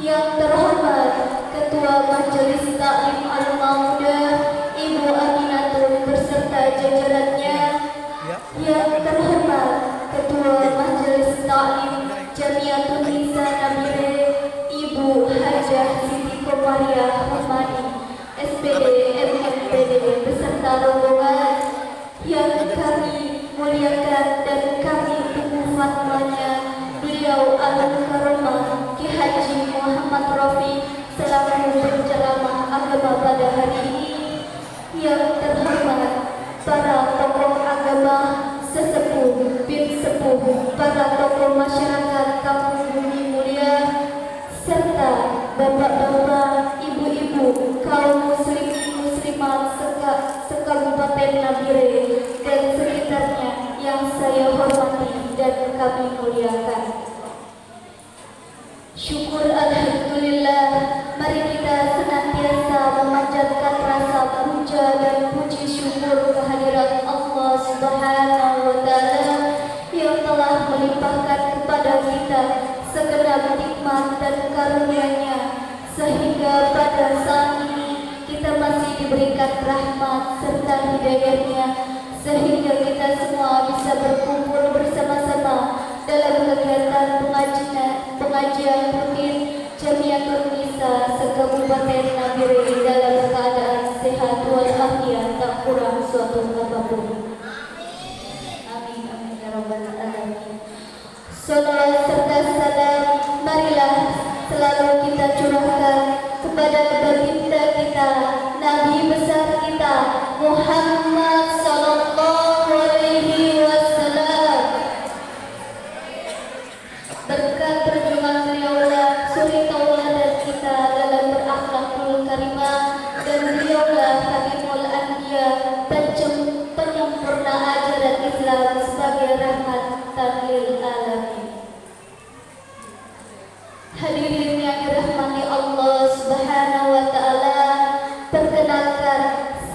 Yang terhormat Ketua Majelis Taklim Al-Maudah Ibu Aminatul beserta jajarannya. Yang terhormat Ketua Majelis Taklim Jamiatul Nisa Nabire Ibu Hajah Siti Komariah Humani SPD MMPD beserta rombongan. Yang kami muliakan dan kami tunggu fatwanya beliau Al-Karomah Ki Haji Muhammad Rafi selaku penceramah agama pada hari ini. Yang terhormat para tokoh agama, sesepuh, bin sepuh, para tokoh masyarakat Kampung Bumi Mulia, serta bapak-bapak, ibu-ibu, kaum muslimin muslimat sekabupaten Nabire dan sekitarnya yang saya hormati dan kami muliakan. Syukur alhamdulillah, mari kita senantiasa memanjatkan rasa puja dan puji syukur kehadirat Allah Subhanahu wa taala yang telah melimpahkan kepada kita segenap nikmat dan karunia-Nya sehingga pada saat ini kita masih diberikan rahmat serta hidayah-Nya sehingga kita semua bisa berkumpul bersama-sama dalam kegiatan pengajian rutin Jamiatul Nisa sekabupaten Nabire dalam keadaan sehat walafiat tak kurang suatu apapun. Amin amin ya rabbal alamin. Salawat serta salam marilah selalu kita curahkan kepada baginda kita, Nabi besar kita Muhammad sallallahu alaihi wasallam. Berkat perjuangan beliaulah suri tauladan kita dalam berakhlakul karimah dan beliaulah Habibul Anbiya, penyempurna ajaran Islam sebagai rahmatan lil alamin. Hadirin yang dirahmati Allah Subhanahu wa taala, perkenalkan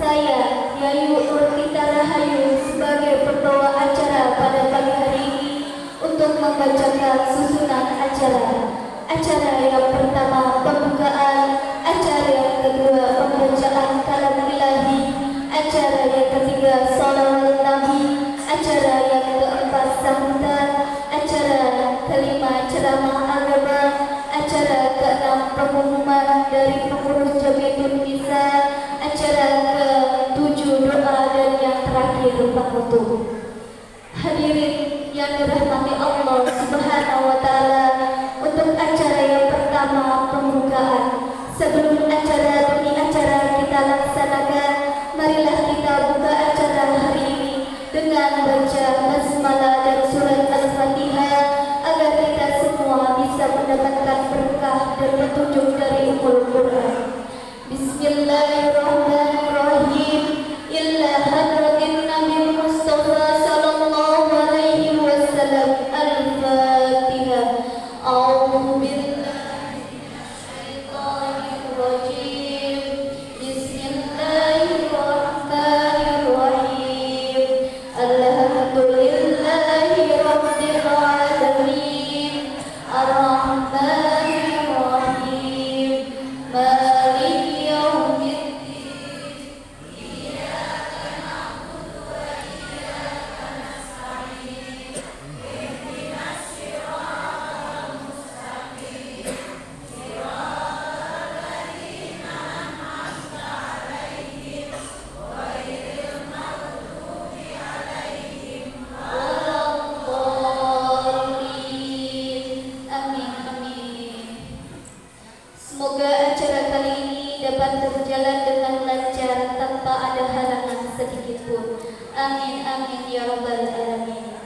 saya Yayu Nurtita Rahayu sebagai pembawa acara pada pagi hari ini untuk membacakan susunan acara. Acara yang pertama pembukaan, acara yang kedua pembacaan kalam ilahi, acara yang ketiga salawat Nabi, acara yang keempat sambutan, acara kelima ceramah agama, acara keenam pengumuman dari pengurus Jamiatul Nisa, acara ke-7 doa dan yang terakhir penutup. Hadirin yang dirahmati Allah Subhanahu wa taala, untuk acara yang pertama pembukaan, sebelum acara demi acara kita laksanakan, marilah kita buka acara hari ini dengan baca basmalah dan surat Al-Fatihah agar kita semua bisa mendapatkan berkah dan petunjuk dari Ummul Quran. Bismillahirrahmanirrahim. Illa hadratin Nabi Mustafa sallallahu alaihi wasallam. Al-Fatihah. A'udzu billahi minasyaitonir rajim. Bismillahirrahmanirrahim. Alhamdulillahi rabbil alamin. Ar-Rahmanir Rahim. Maliki yaumiddin. Iyyaka na'budu wa iyyaka nasta'in. Ihdinas siratal mustaqim. Siratal ladzina an'amta 'alaihim ghairil maghdubi 'alaihim waladdallin. Amin amin. Semoga acara kali ini dapat berjalan dengan lancar tanpa ada halangan sedikit pun. Amin amin ya rabbal alamin.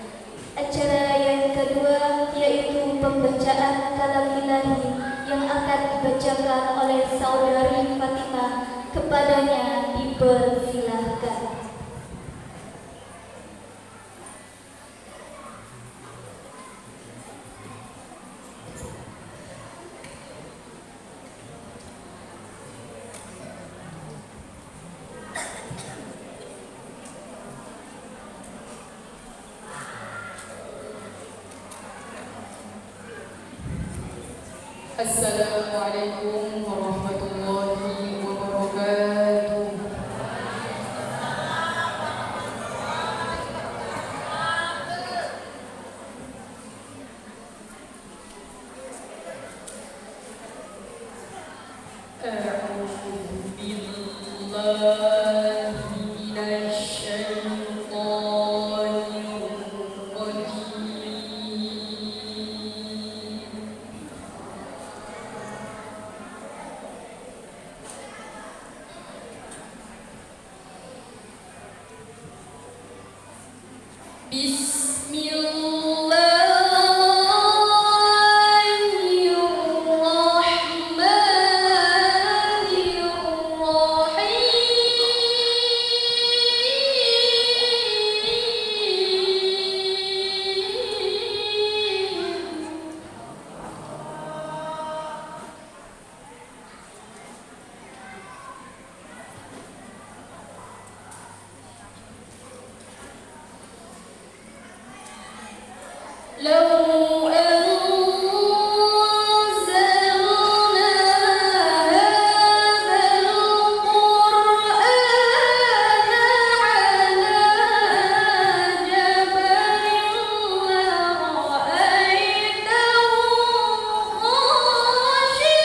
Acara yang kedua yaitu pembacaan kalam ilahi yang akan dibacakan oleh saudari Fatimah. Kepadanya dipersilahkan. Assalamualaikum warahmatullahi wabarakatuh. A'udzu billahi minasy syaithanir rajim. لو أنزلنا هذا القرآن على جبل لرأيته خاشعا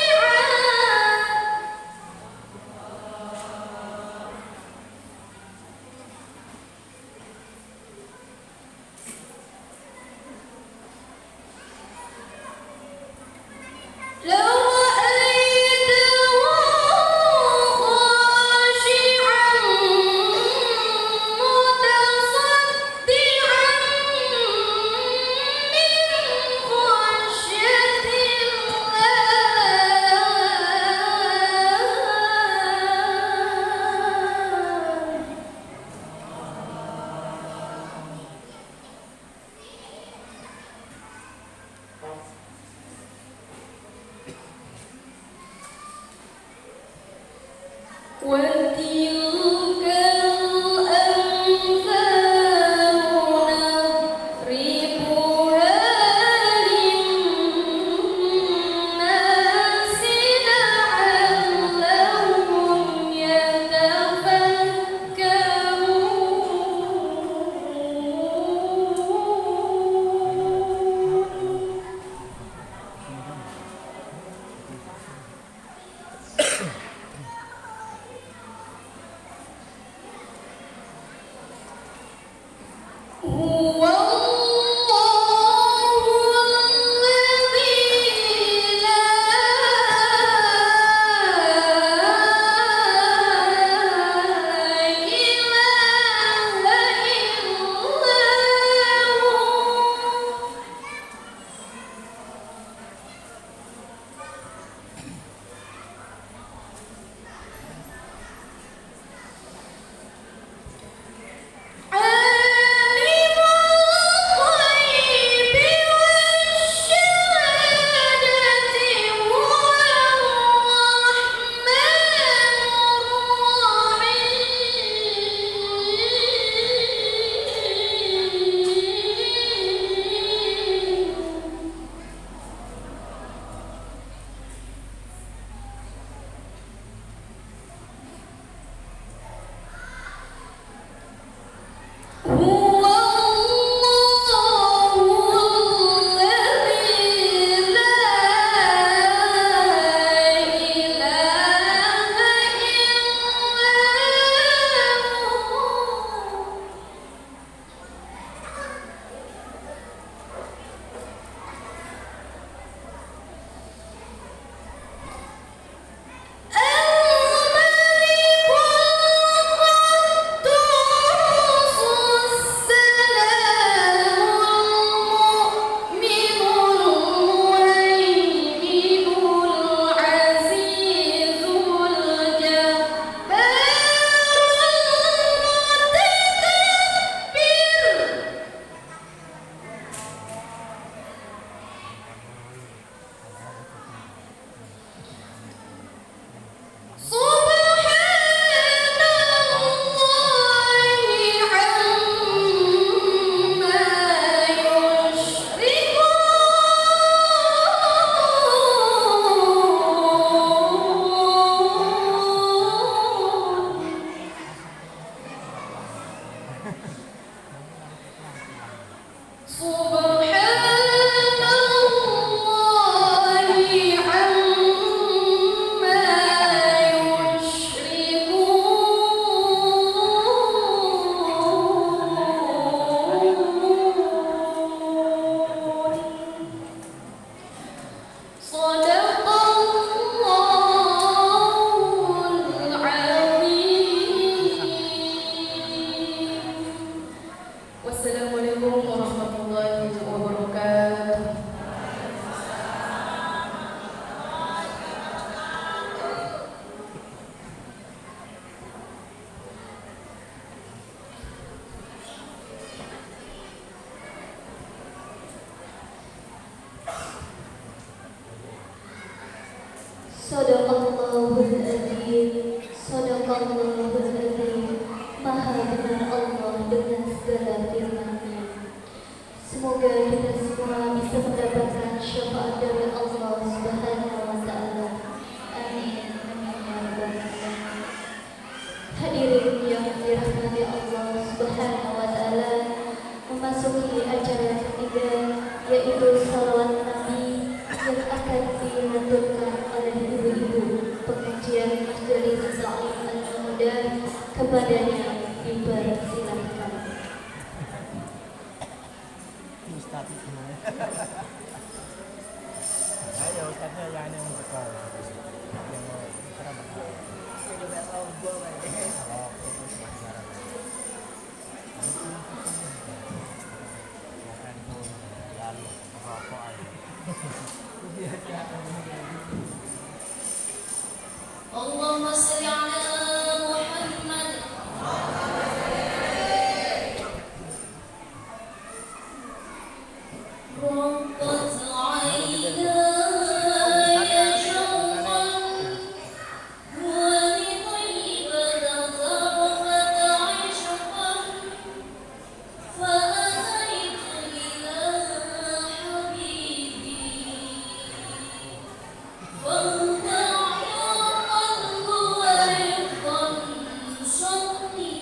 وتلك الأمثال نضربها للناس لعلهم يتفكرون. Sadaqallahul adzim. Sadaqallahul adzim. Maha benar Allah dengan segala firman-Nya. Semoga kita semua bisa mendapatkan syafaat dari Allah Subhanahu wa taala. Amin. Amin ya rabbal alamin. Hadirin yang dirahmati Allah Subhanahu wa taala, memasuki acara ketiga yaitu salawat Nabi yang akan dilantunkan oleh ibu-ibu pengajian Majelis Ta'lim Al-Muda. Kepadanya dipersilahkan. Ayo Ustaznya yang bekal. Yang mau bicara bekal. Jadi biasa gua kayak kalau fokus bicara. Bukan tuh lalu apa aja. Allahumma shalli ala Muhammad. ربت عيناي شوقا ولطيبة ذرفت عشقا فأتيت إلى حبيبي فانطلق القلب ورفقا صدي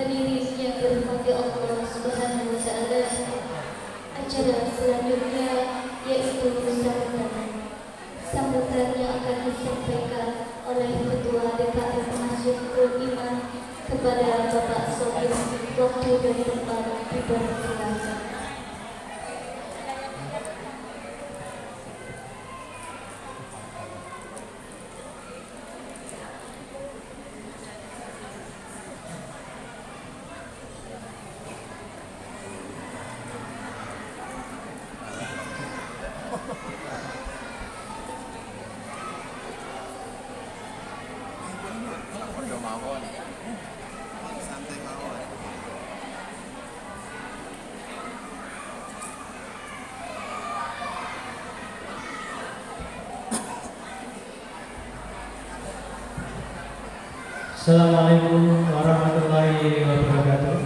hadirin yang dirahmati Allah Subhanahu wa taala, acara selanjutnya yaitu sambutan yang akan disampaikan oleh Ketua DKM Masjidul Iman kepada Bapak Sohib. Waktu dan tempat dipersilakan. Assalamualaikum warahmatullahi wabarakatuh.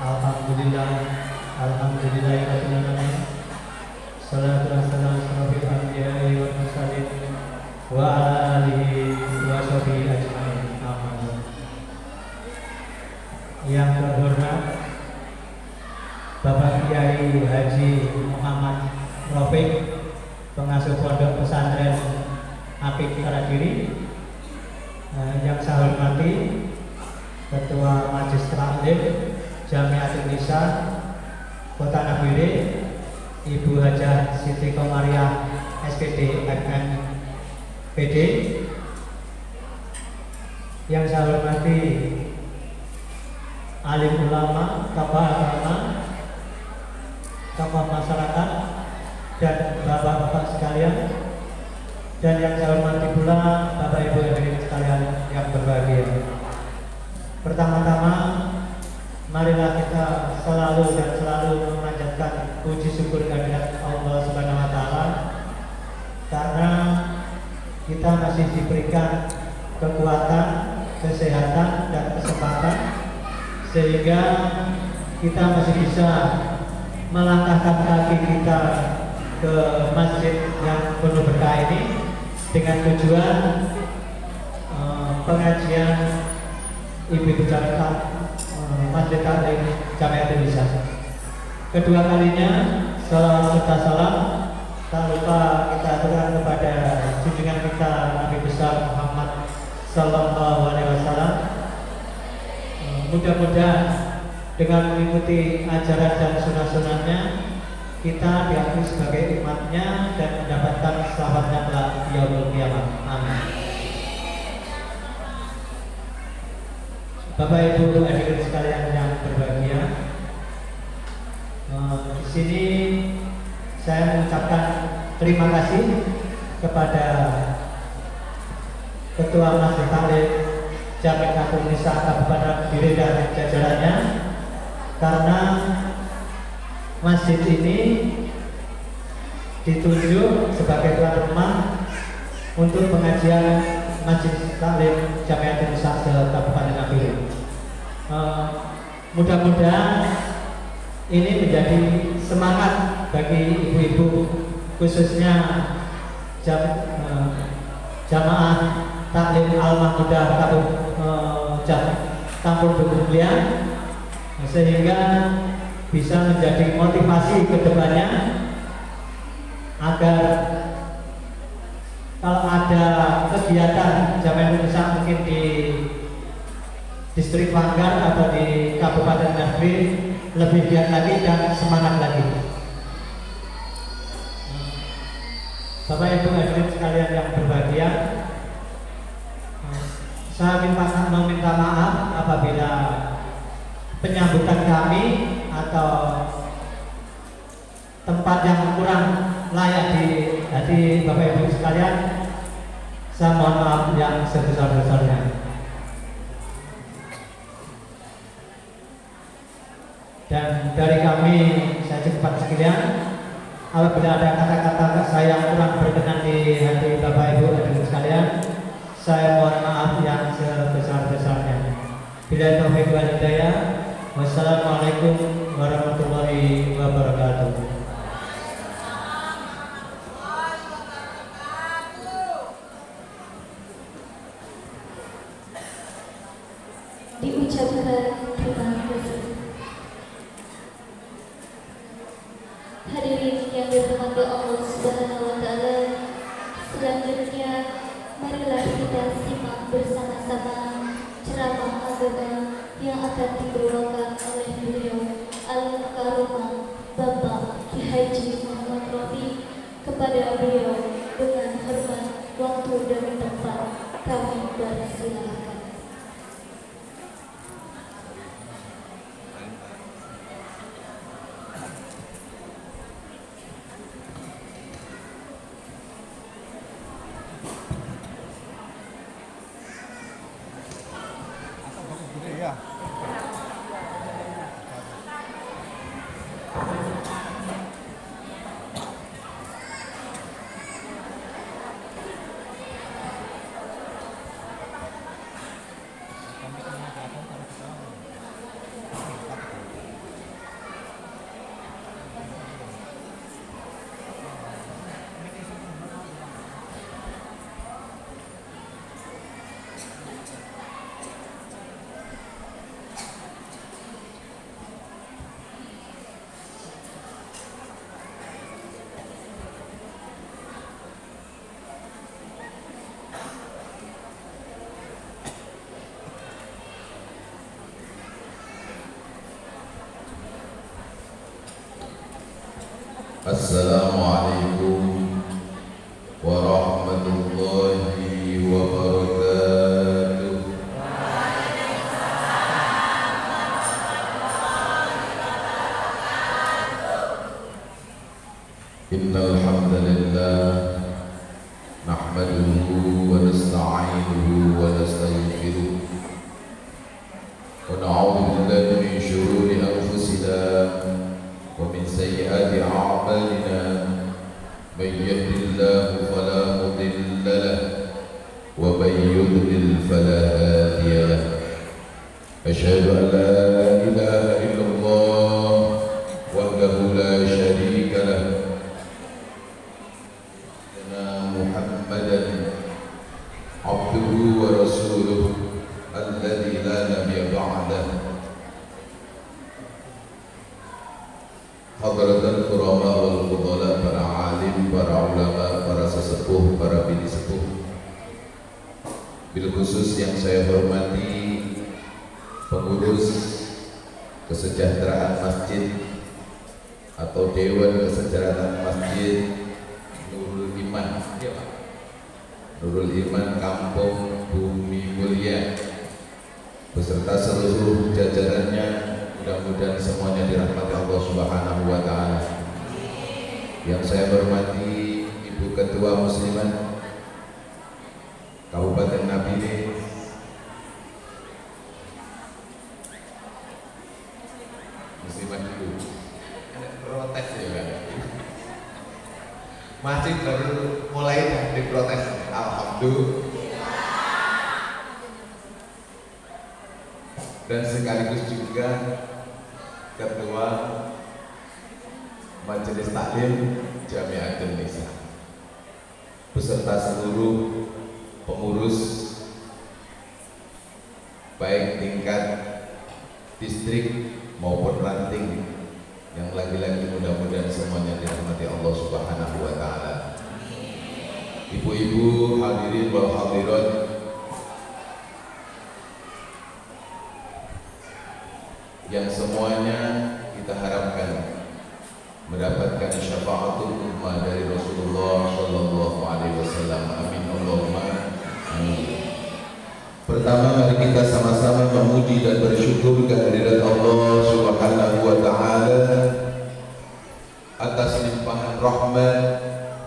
Alhamdulillah, alhamdulillahirabbil alamin. Salatu wassalamu ala asyrofil anbiya'i wal mursalin wa ala alihi wa sahbihi ajmain. Amin. Yang terhormat Bapak Kiai Haji Muhammad Rafiq, pengasuh pondok pesantren Apik Karadiri, yang saya hormati Ketua Majelis Taklim Jamiatul Nisa Kota Nabire, Ibu Hajah Siti Komariah SPD MM PD, yang saya hormati alim ulama, tokoh agama, tokoh masyarakat, dan bapak-bapak sekalian, dan yang saya hormati pula Bapak Ibu hadirin sekalian yang berbahagia. Pertama-tama, marilah kita selalu dan selalu memanjatkan puji syukur kehadirat Allah Subhanahu wa taala karena kita masih diberikan kekuatan, kesehatan, dan kesempatan sehingga kita masih bisa melangkahkan kaki kita ke masjid yang penuh berkah ini dengan tujuan pengajian Ibu Jakarta Masjid Taklim Jamiatul Nisa. Kedua kalinya salawat serta salam tak lupa kita aturkan kepada junjungan kita Nabi besar Muhammad Sallallahu Alaihi Wasallam. Mudah-mudahan dengan mengikuti ajaran dan sunnah-sunnahnya kita diakui sebagai umatnya dan mendapatkan selamatnya kelak yaumul qiyamah. Amin. Bapak Ibu hadirin sekalian yang berbahagia, di sini saya mengucapkan terima kasih kepada Ketua Majelis Taklim Jamiatul Nisa Kabupaten Kediri dan jajarannya, karena masjid ini ditunjuk sebagai tuan rumah untuk pengajian Majelis Taklim Jamiatul Nisa Kabupaten Kediri. Mudah-mudahan ini menjadi semangat bagi ibu-ibu, khususnya jamaah Taklim Al-Mahmudah Kampung Bugumlian, sehingga bisa menjadi motivasi ke depannya agar kalau ada kegiatan Jamiatul Nisa mungkin di distrik Manggar atau di Kabupaten Nagri lebih giat lagi dan semangat lagi. Bapak Ibu hadirin sekalian yang berbahagia, saya meminta maaf apabila penyambutan kami atau tempat yang kurang layak di hati Bapak Ibu sekalian, saya mohon maaf yang sebesar-besarnya. Dan dari kami, saya cepat sekalian, apabila ada kata-kata saya yang kurang berkenan di hati Bapak Ibu hadirin sekalian, saya mohon maaf yang sebesar-besarnya. Bila taufiq wal hidayah, wassalamualaikum warahmatullahi wabarakatuh. diucapkan terima kasih. Hadirin yang dirahmati Allah Subhanahu wa taala, selanjutnya marilah kita simak bersama-sama ceramah agama yang akan dibawakan oleh beliau Al-Karomah Bapak Ki Haji Muhammad Rafi. Kepada beliau dengan hormat, waktu dan tempat kami persilakan. Ya. Assalamualaikum warahmatullahi wabarakatuh. Innal hamdalillah nahmaduhu wa nasta'inuhu wa nastaghfiruh wa na'udzu billahi min shururi anfusina ومن سيئات أعمالنا من يهد الله فلا مضل له ومن يضلل فلا هادي له أشهد أن لا إله إلا الله وحده لا شريك له محمدا عبده ورسوله الذي لا نبي بعده Hadratul Qurama wal Fudala, para alim, para ulama, para sesepuh, para bini sepuh. Bil khusus yang saya hormati pengurus kesejahteraan masjid atau Dewan Kesejahteraan Masjid Nurul Iman, Nurul Iman Kampung Bumi Mulia beserta seluruh jajarannya. Mudah-mudahan semuanya dirahmati Allah Subhanahu wa taala. Yang saya hormati Ibu Ketua Muslimat Kabupaten Nabire, Muslimat dulu. Ada protes ya kan? Masih baru mulai dan diprotes. Alhamdulillah. Dan sekaligus juga Ketua Majelis Taklim Jamiatul Nisa beserta seluruh pengurus baik tingkat distrik maupun ranting yang lagi-lagi mudah-mudahan semuanya dirahmati Allah Subhanahu wa taala. Ibu-ibu hadirin wal hadirat yang semuanya kita harapkan mendapatkan syafaatul ummah dari Rasulullah Shallallahu Alaihi Wasallam. Amin Allahumma amin. Pertama, mari kita sama-sama memuji dan bersyukur kehadirat Allah Subhanahu Wa Taala atas limpahan rahmat,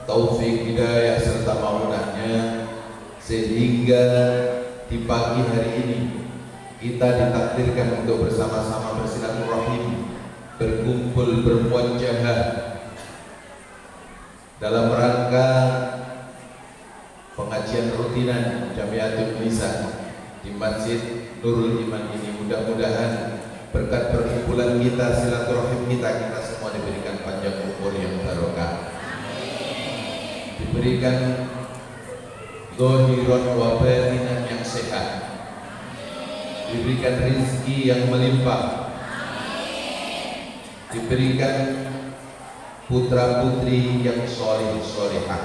taufik, hidayah serta maunahnya, sehingga di pagi hari ini kita ditakdirkan untuk bersama-sama bersilaturahim, berkumpul, bermuajahah dalam rangka pengajian rutinan Jamiatul Nisa di Masjid Nurul Iman ini. Mudah-mudahan berkat perkumpulan kita, silaturahim kita semua diberikan panjang umur yang barokah, diberikan zahiran wa batinan yang sehat, diberikan rezeki yang melimpah, diberikan putra-putri yang soleh-solehah,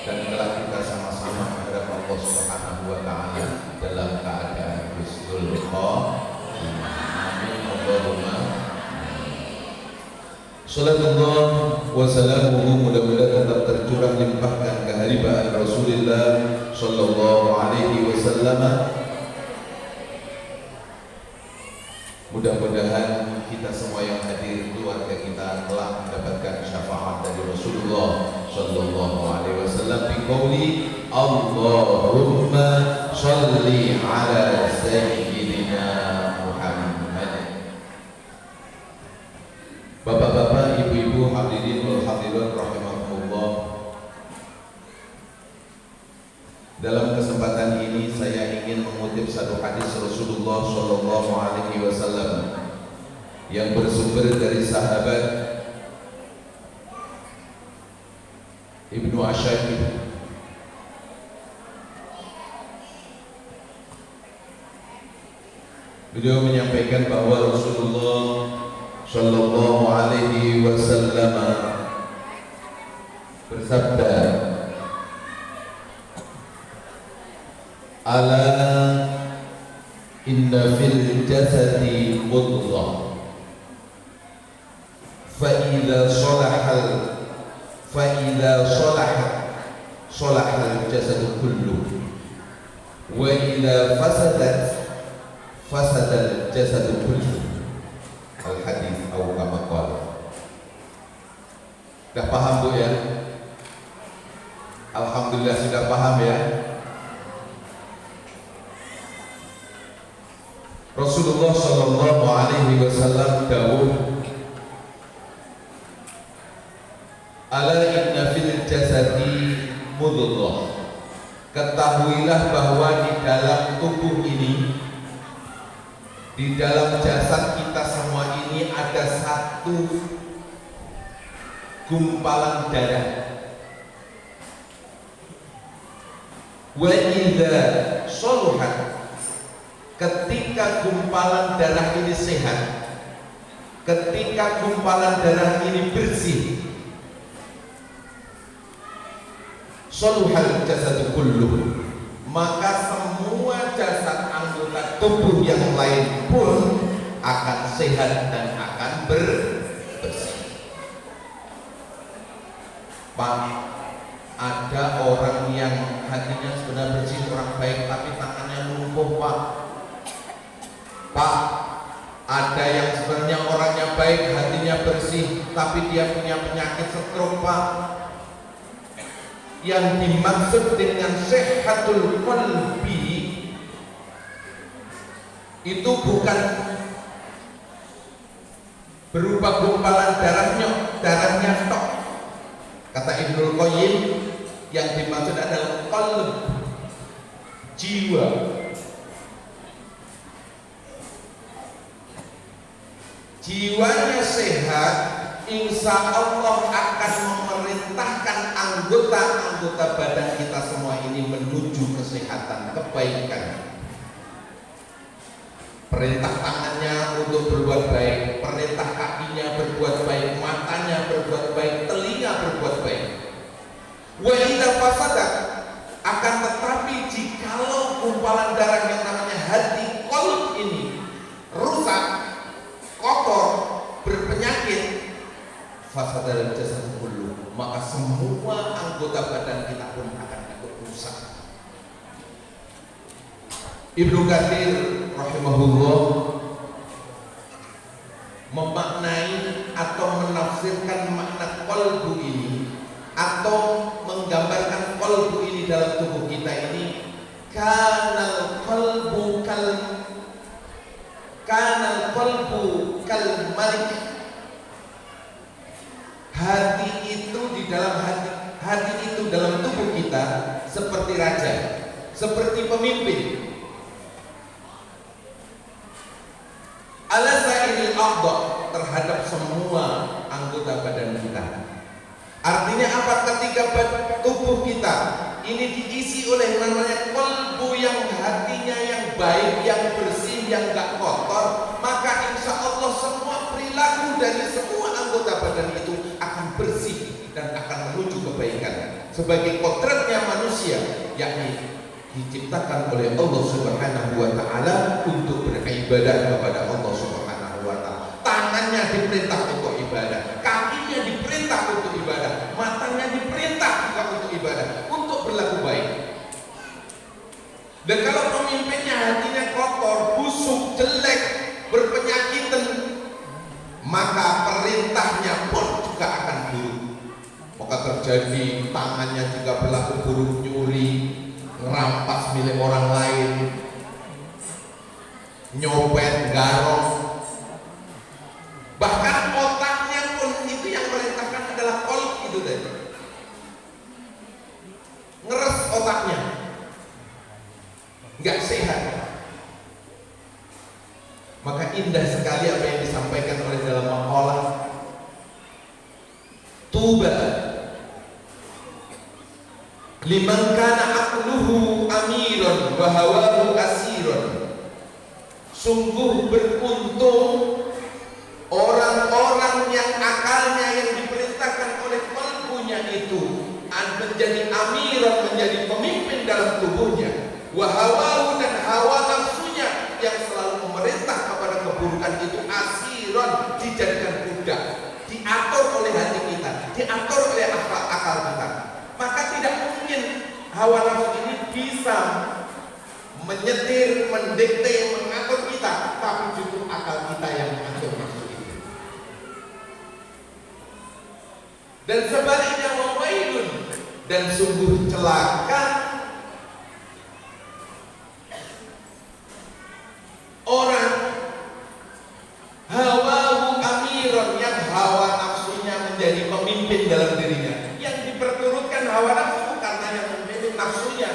dan kelak kita sama-sama menghadap Allah Subhanahu wa Ta'ala dalam keadaan husnul khotimah. Amin Allahumma. Salatullah wa salamuhu mudah-mudahan tetap tercurah limpahkan keharibaan Rasulullah sallallahu alaihi wasallam. Mudah-mudahan kita semua yang hadir, keluarga kita telah mendapatkan syafaat dari Rasulullah sallallahu alaihi wasallam bi qouli Allahumma shalli ala sayyidina Muhammad. Bapak-bapak, ibu-ibu, hadirin wal hadirat rahimakumullah. Dalam kesempatan ini saya ingin mengutip satu hadis Rasulullah sallallahu alaihi wasallam yang bersumber dari sahabat Ibnu Asyakir. Beliau menyampaikan bahwa Rasulullah sallallahu alaihi wasallam bersabda, ala inna fil jasadi mudghah fa idza salahal jasadu kullu wa idza fasadal jasadu kullu. Al hadis atau kama qala. Sudah paham Bu ya? Alhamdulillah sudah paham ya. Rasulullah sallallahu alaihi wasallam dawuh, ala inna fil jasadi mudghah. Ketahuilah bahwa di dalam tubuh ini, di dalam jasad kita semua ini ada satu gumpalan darah. Wa idza saluhat, ketika gumpalan darah ini sehat, ketika gumpalan darah ini bersih, saluhal jasadu kulluh, maka semua jasad anggota tubuh yang lain pun akan sehat dan akan bersih. Pak, ada orang yang hatinya sebenarnya bersih, orang baik, tapi tangannya lumpuh Pak. Pak, ada yang sebenarnya orangnya baik, hatinya bersih, tapi dia punya penyakit stroke Pak. Yang dimaksud dengan sehatul qalbi itu bukan berupa gumpalan darahnya tok. Kata Ibnul Qayyim, yang dimaksud adalah qalb, jiwa. Jiwanya sehat, insya Allah akan memerintahkan anggota-anggota badan kita semua ini menuju kesehatan, kebaikan. Perintah tangannya untuk berbuat baik, perintah kakinya berbuat baik, matanya berbuat baik, telinga berbuat baik. Wa idza fasadat, akan tetapi jikalau gumpalan darah yang namanya hati qalb ini rusak, kotor, berpenyakit, fasadal jasad kullu, maka semua anggota badan kita pun akan ikut rusak. Ibnu Katsir rahimahullah memaknai atau menafsirkan makna qalbu ini atau menggambarkan qalbu ini dalam tubuh kita ini, kanal qalbu kal malik. Hati itu di dalam hati itu dalam tubuh kita seperti raja, seperti pemimpin. Ala sa'iril a'dha, terhadap semua anggota badan kita. Artinya apa? Ketika tubuh kita ini diisi oleh namanya qalbu, yang hatinya hatinya yang baik, yang bersih, yang gak kotor, maka insya Allah semua perilaku dari semua anggota badan itu akan bersih dan akan menuju kebaikan. Sebagai kodratnya manusia, yakni diciptakan oleh Allah Subhanahu wa Ta'ala untuk beribadah kepada Allah Subhanahu wa Ta'ala. Tangannya diperintah untuk ibadah, kakinya diperintah untuk ibadah, matanya diperintah juga untuk ibadah, untuk berlaku baik. Dan kalau pemimpinnya hatinya kotor, busuk, jelek, berpenyakitan, maka perintahnya pun juga akan buruk. Maka terjadi tangannya juga berlaku buruk, nyuri, ngerampas milik orang lain, nyopet, garong. Bahkan otaknya pun itu yang merintahkan adalah kolb itu tadi. Ngeres otaknya, nggak sehat. Maka indah sekali apa yang disampaikan oleh dalam maqalah Tuba liman kana aqluhu amiran wa hawahu asiran. Sungguh beruntung orang-orang yang akalnya yang diperintahkan oleh kalbunya itu menjadi amiran, menjadi pemimpin dalam tubuhnya, wa hawahu, dan hawa nafsunya yang selalu memerintah kepada keburukan itu asiran, dijadikan budak, diatur oleh hati kita, diatur oleh akal kita. Maka tidak mungkin hawa nafsu ini bisa menyetir, mendikte, mengatur kita, tapi justru akal kita yang mengatur nafsu itu. Dan sebaliknya wawailun, dan sungguh celaka orang hawahu amiron, yang hawa nafsunya menjadi pemimpin dalam dirinya. Yang diperturutkan hawa nafsu karena yang memimpin nafsunya,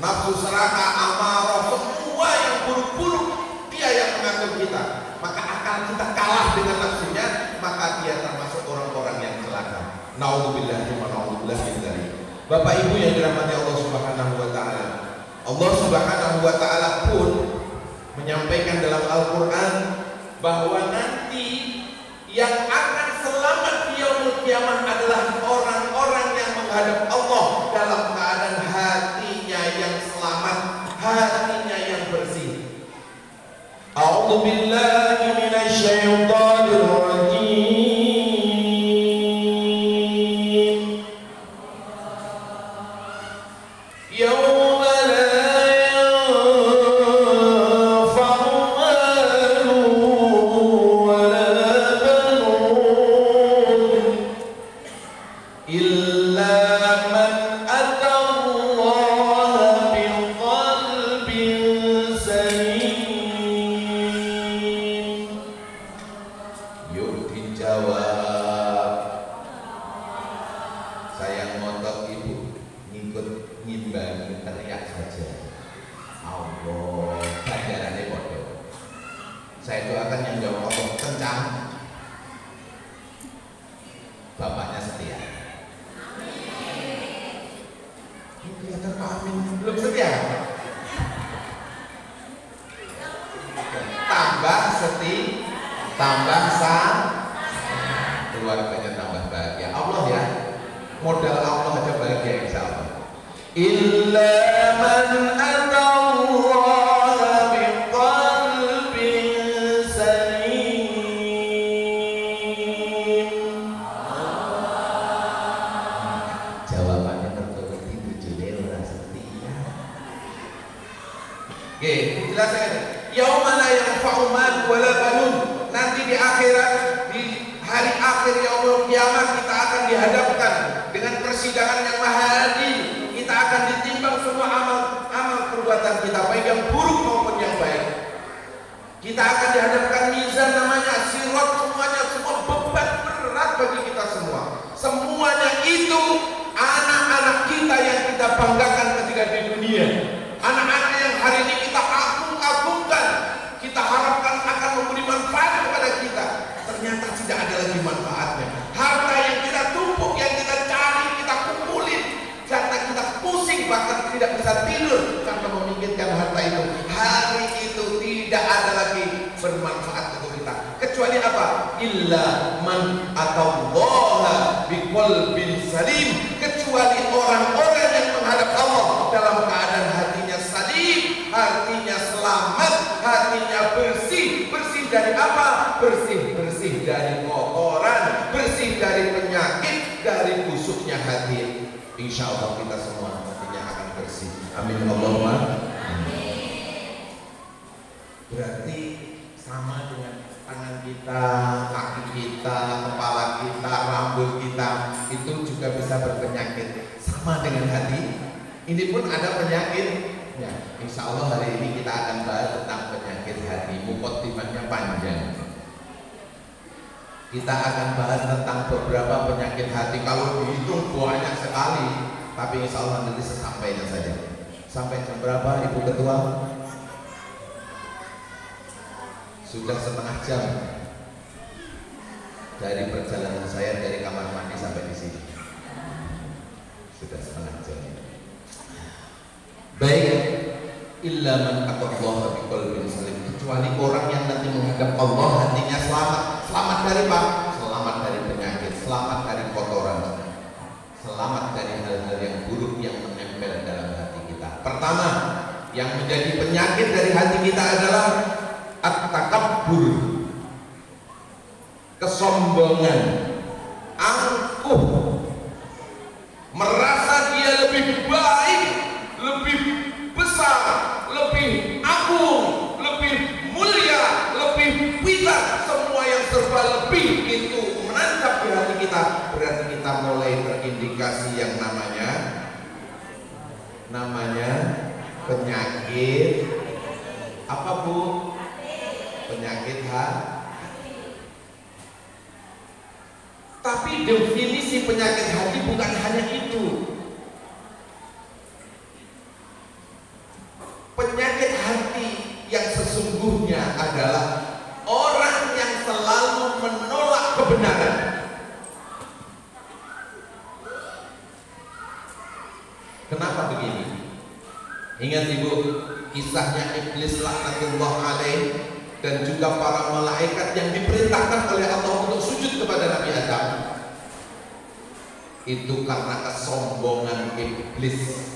nafsu serakah, amarah, semua yang buruk-buruk dia yang mengatur kita. Maka akal kita kalah dengan nafsunya, maka dia termasuk orang-orang yang celaka. Naudzubillah wa naudzubillah min dzalik. Bapak Ibu yang dirahmati Allah Subhanahu wa Ta'ala, Allah Subhanahu wa Ta'ala pun menyampaikan dalam Al-Quran bahwa nanti yang akan selamat di yaumul qiyamah adalah orang-orang yang menghadap Allah dalam keadaan hatinya yang selamat, hatinya yang bersih. A'udzu billahi minasy syaithanir rajim. Yauma la yanfa'u malun wa la banun illa man atallaha biqalbin salim. Yuk dijawab. Saya ngotot ibu, ngikut ngimbangi teriak saja. Allah, ganjarannya bodoh. Saya doakan yang jawab Allah kencang, bapaknya setia. Kelihatan Pak Amin belum setia. Tambah tambah keluarganya tambah bahagia. Allah ya, modal Allah aja bahagia insya Allah. Illa man atallaha biqalbin salim. Jawabannya tertutup judul orang setia. Oke, dijelaskan. Yauma la yanfa'u mal wala banun. Nanti di akhirat, di hari akhir yaumul qiyamah, kita akan dihadapkan dengan persidangan yang maha adil. Kita akan ditimbang semua amal perbuatan kita, baik yang buruk maupun yang baik. Kita akan dihadapkan mizan, namanya sirat, semuanya semua beban berat bagi kita semua. Semuanya itu anak-anak kita yang kita banggakan ketika di dunia. Anak-anak yang hari ini kita agung-agungkan, kita harapkan akan memberi manfaat kepada kita, ternyata tidak ada lagi manfaatnya. Harta yang kita tumpuk, yang kita cari, kita kumpulin, karena kita pusing bahkan tidak bisa tidur karena memikirkan harta itu. illa man atallaha biqalbin salim, kecuali orang-orang yang menghadap Allah dalam keadaan hatinya salim, hatinya selamat, hatinya bersih. Bersih dari apa? Bersih dari kotoran, bersih dari penyakit, dari busuknya hati. Insya Allah kita semua hatinya akan bersih. Amin Allahumma. Berarti sama dengan tangan kita, kaki kita, kepala kita, rambut kita itu juga bisa berpenyakit. Sama dengan hati, ini pun ada penyakit. Ya, insya Allah hari ini kita akan bahas tentang penyakit hati. Muqaddimahnya panjang. Kita akan bahas tentang beberapa penyakit hati. Kalau dihitung banyak sekali, tapi insya Allah nanti sesampainya saja. Sampai jam berapa Ibu Ketua? Sudah setengah jam dari perjalanan saya dari kamar mandi sampai di sini. Sudah setengah jam. Baik, illa man atallaha biqalbin salim, kecuali orang yang nanti menghadap Allah hatinya selamat. Selamat dari apa? Selamat dari penyakit, selamat dari kotoran, selamat dari hal-hal yang buruk yang menempel dalam hati kita. Pertama, yang menjadi penyakit dari hati kita adalah at-takabbur, kesombongan, angkuh, merasa dia lebih baik, lebih besar, lebih agung, lebih mulia, lebih pintar, semua yang serba lebih itu menancap di hati kita. Berarti kita mulai terindikasi yang namanya penyakit apa Bu? Penyakit hati. Tapi definisi penyakit hati bukan hanya itu. Penyakit hati yang sesungguhnya adalah orang yang selalu menolak kebenaran. Kenapa begini? Ingat Ibu, kisahnya iblis laknatullah alaih dan juga para malaikat yang diperintahkan oleh Allah untuk sujud kepada Nabi Adam. Itu karena kesombongan iblis.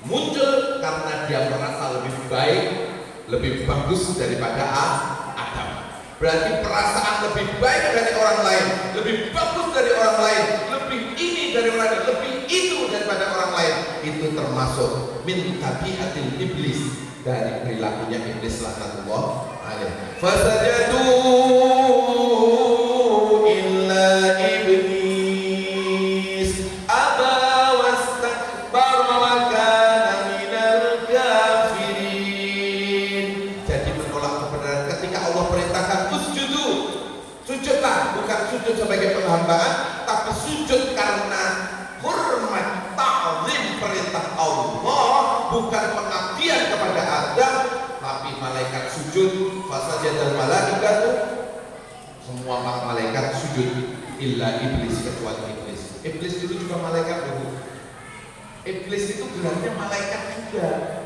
Muncul karena dia merasa lebih baik, lebih bagus daripada Adam. Berarti perasaan lebih baik dari orang lain, lebih bagus dari orang lain, lebih ini dari orang lain, lebih itu daripada orang lain, itu termasuk min tabiatil iblis, dari perilakunya iblis laknatullah alaih. Fasajadu illa iblis aba wastakbara wa kana minal kafirin. Jadi menolak kebenaran ketika Allah perintahkan usjudu, sujudlah, bukan sujud sebagai penghambaan, tapi sujud karena hormat ta'zim perintah Allah, bukan pengabdian kepada Adam. Tapi malaikat sujud, fasajadal malaikatu, semua malaikat sujud, illa iblis, kecuali iblis. Iblis itu juga malaikat dulu. Iblis itu gelarnya malaikat juga.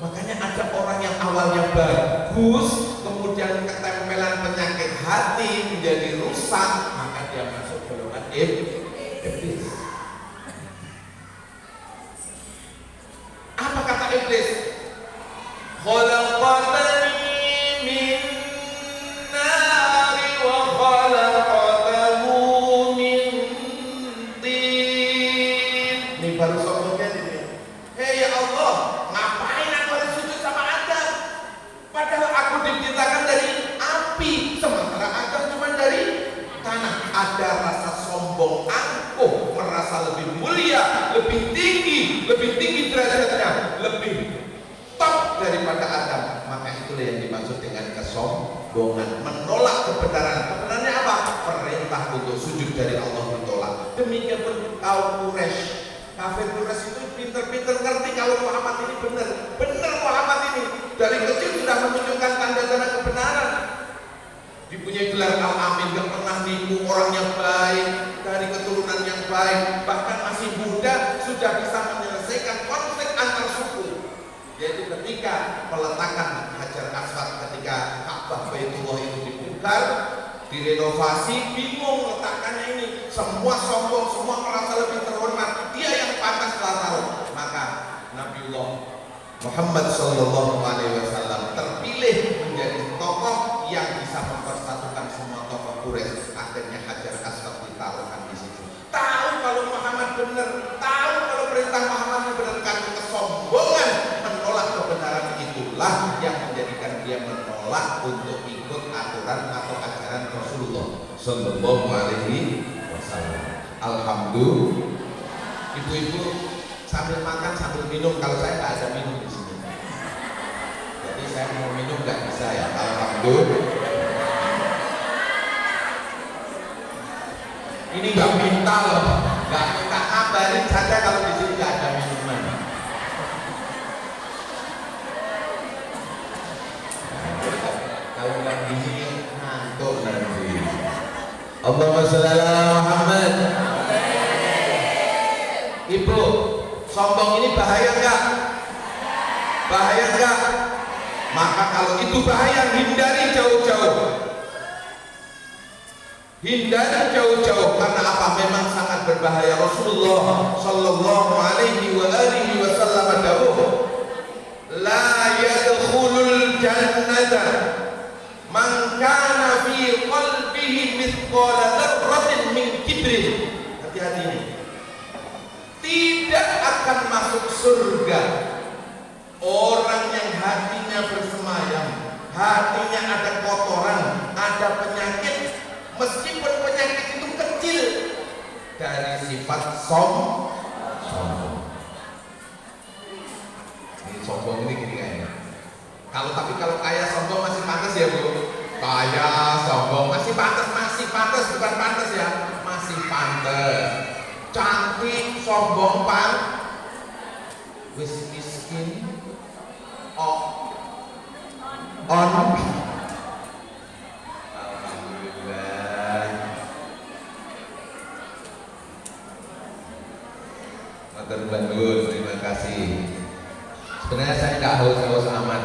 Makanya ada orang yang awalnya bagus, kemudian ketempelan penyakit hati menjadi rusak, maka dia masuk golongan iblis. Apa kata iblis? Khalaqtani min nari wa khalaqtahu min tin. Ini baru sombongnya ini. Hei ya Allah, ngapain aku harus sujud sama Adam? Padahal aku diciptakan dari api, sementara Adam cuma dari tanah. Ada rasa sombong, angkuh, merasa lebih mulia, lebih tinggi derajatnya, lebih top daripada Adam. Maka itulah yang dimaksud dengan kesombongan, menolak kebenaran. Kebenarannya apa? Perintah untuk sujud dari Allah ditolak. Demikian pun kaum Quraisy. Kafir Quraisy itu pinter-pinter ngerti kalau Muhammad ini benar Muhammad ini dari kecil sudah menunjukkan tanda-tanda kebenaran. Dipunyai gelar Al-Amin, gak pernah nipu, orangnya baik, dari keturunan yang baik, bahkan masih muda sudah bisa menyelesaikan konflik antar suku. Yaitu ketika peletakan Hajar Aswad, ketika Ka'bah Baitullah itu dibongkar, direnovasi, bingung letakkannya ini, semua sombong, semua merasa lebih terhormat, dia yang pantas tahu. Maka Nabiullah Muhammad Sallallahu Alaihi Wasallam terpilih menjadi tokoh yang bisa mempersatukan semua tokoh Quraisy. Akhirnya Hajar Aswad ditaruhkan di situ. Tahu kalau Muhammad benar, tahu kalau perintah Muhammad itu benar, karena kesombongan menolak kebenaran itulah yang menjadikan dia menolak untuk ikut aturan atau ajaran Rasulullah Sallallahu Alaihi Wasallam. Alhamdulillah. Ibu-ibu sambil makan sambil minum, kalau saya nggak ada minum di sini. Jadi saya mau minum nggak bisa ya. Alhamdulillah. Ini nggak minta loh, nggak minta kabarin saja kalau di sini nggak ada minuman. Kalau nggak gini ngantuk nanti. Allahumma sholli ala Muhammad. Ibu, sombong ini bahaya nggak? Bahaya nggak? Maka kalau itu bahaya, hindari jauh-jauh. Hindari jauh-jauh, karena apa? Memang sangat berbahaya. Rasulullah Sallallahu Alaihi Wasallam dawuh, la yadkhulul jannata man kana fi qalbihi mithqala dzarratin min kibrin. Hati-hati ini. Tidak akan masuk surga orang yang hatinya bersemayam, hatinya ada kotoran, ada penyakit, meskipun penyakit itu kecil, dari sifat sombong. Ini sombong ini gini kayaknya. Kalau kaya sombong masih pantas ya Bu? Kaya sombong masih pantas, bukan pantas ya, masih pantas. Cantik sombong wis miskin on. Matur nuwun, terima kasih. Sebenarnya saya nggak haus amat.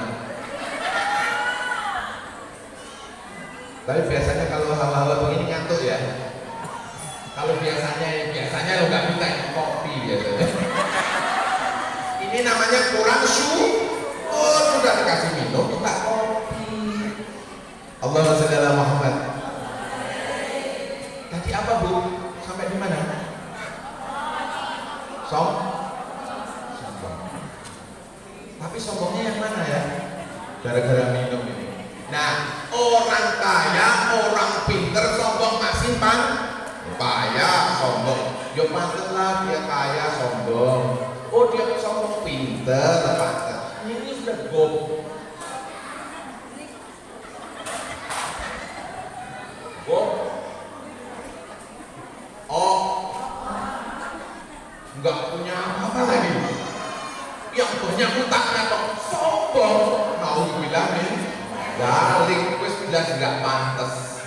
Tapi biasanya kalau hawa-hawa begini ngantuk ya. Kalau biasanya lo nggak minta kopi biasanya. Ini namanya kurang oh sudah dikasih minum minta kopi. Allahumma sholli ala Muhammad. Tadi apa Bu? Sampai di mana? Sombong. Tapi sombongnya yang mana ya? Gara-gara minum ini. Nah, orang kaya, orang pinter sombong masih kaya sombong. Yo pantes lah dia kaya sombong. Oh dia sombong pinter pantes. Ini sudah nggak punya apa lagi, yang punya utangnya kok sombong. Mau bilangin dalik wis jelas nggak pantas.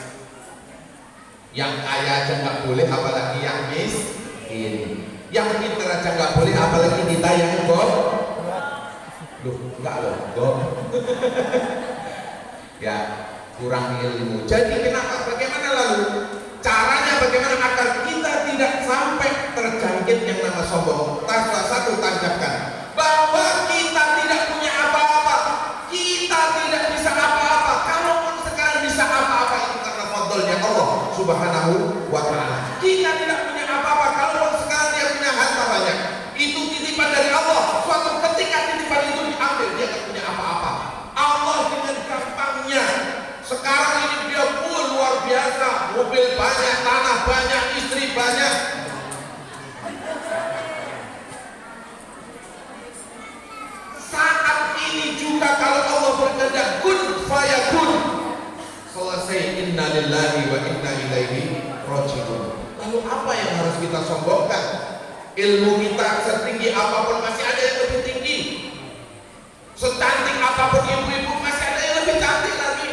Yang kaya aja nggak boleh, apalagi yang miskin. Yang pintar aja nggak boleh, apalagi kita yang enggak loh ya kurang ilmu. Jadi kenapa? Bagaimana lalu caranya? Bagaimana agar kita tidak sampai terjangkit yang nama sombong? Salah satu tancapkan bahwa kita tidak punya apa-apa, kita tidak bisa apa-apa. Kalaupun sekarang bisa apa-apa itu karena fadlnya Allah Subhanahu wa Ta'ala. Kita tidak punya apa-apa, kalaupun sekarang dia punya harta banyak, itu titipan dari Allah. Suatu ketika titipan itu diambil, dia tidak punya apa-apa. Allah dengan gampangnya sekarang ini dia full luar biasa, mobil banyak, tanah banyak, istri banyak. Saat ini juga kalau Allah berkehendak kun fayakun, selesai. Inna lillahi wa inna ilaihi raji'un. Lalu apa yang harus kita sombongkan? Ilmu kita setinggi apapun masih ada yang lebih tinggi. Secantik apapun ibu-ibu masih ada yang lebih cantik lagi.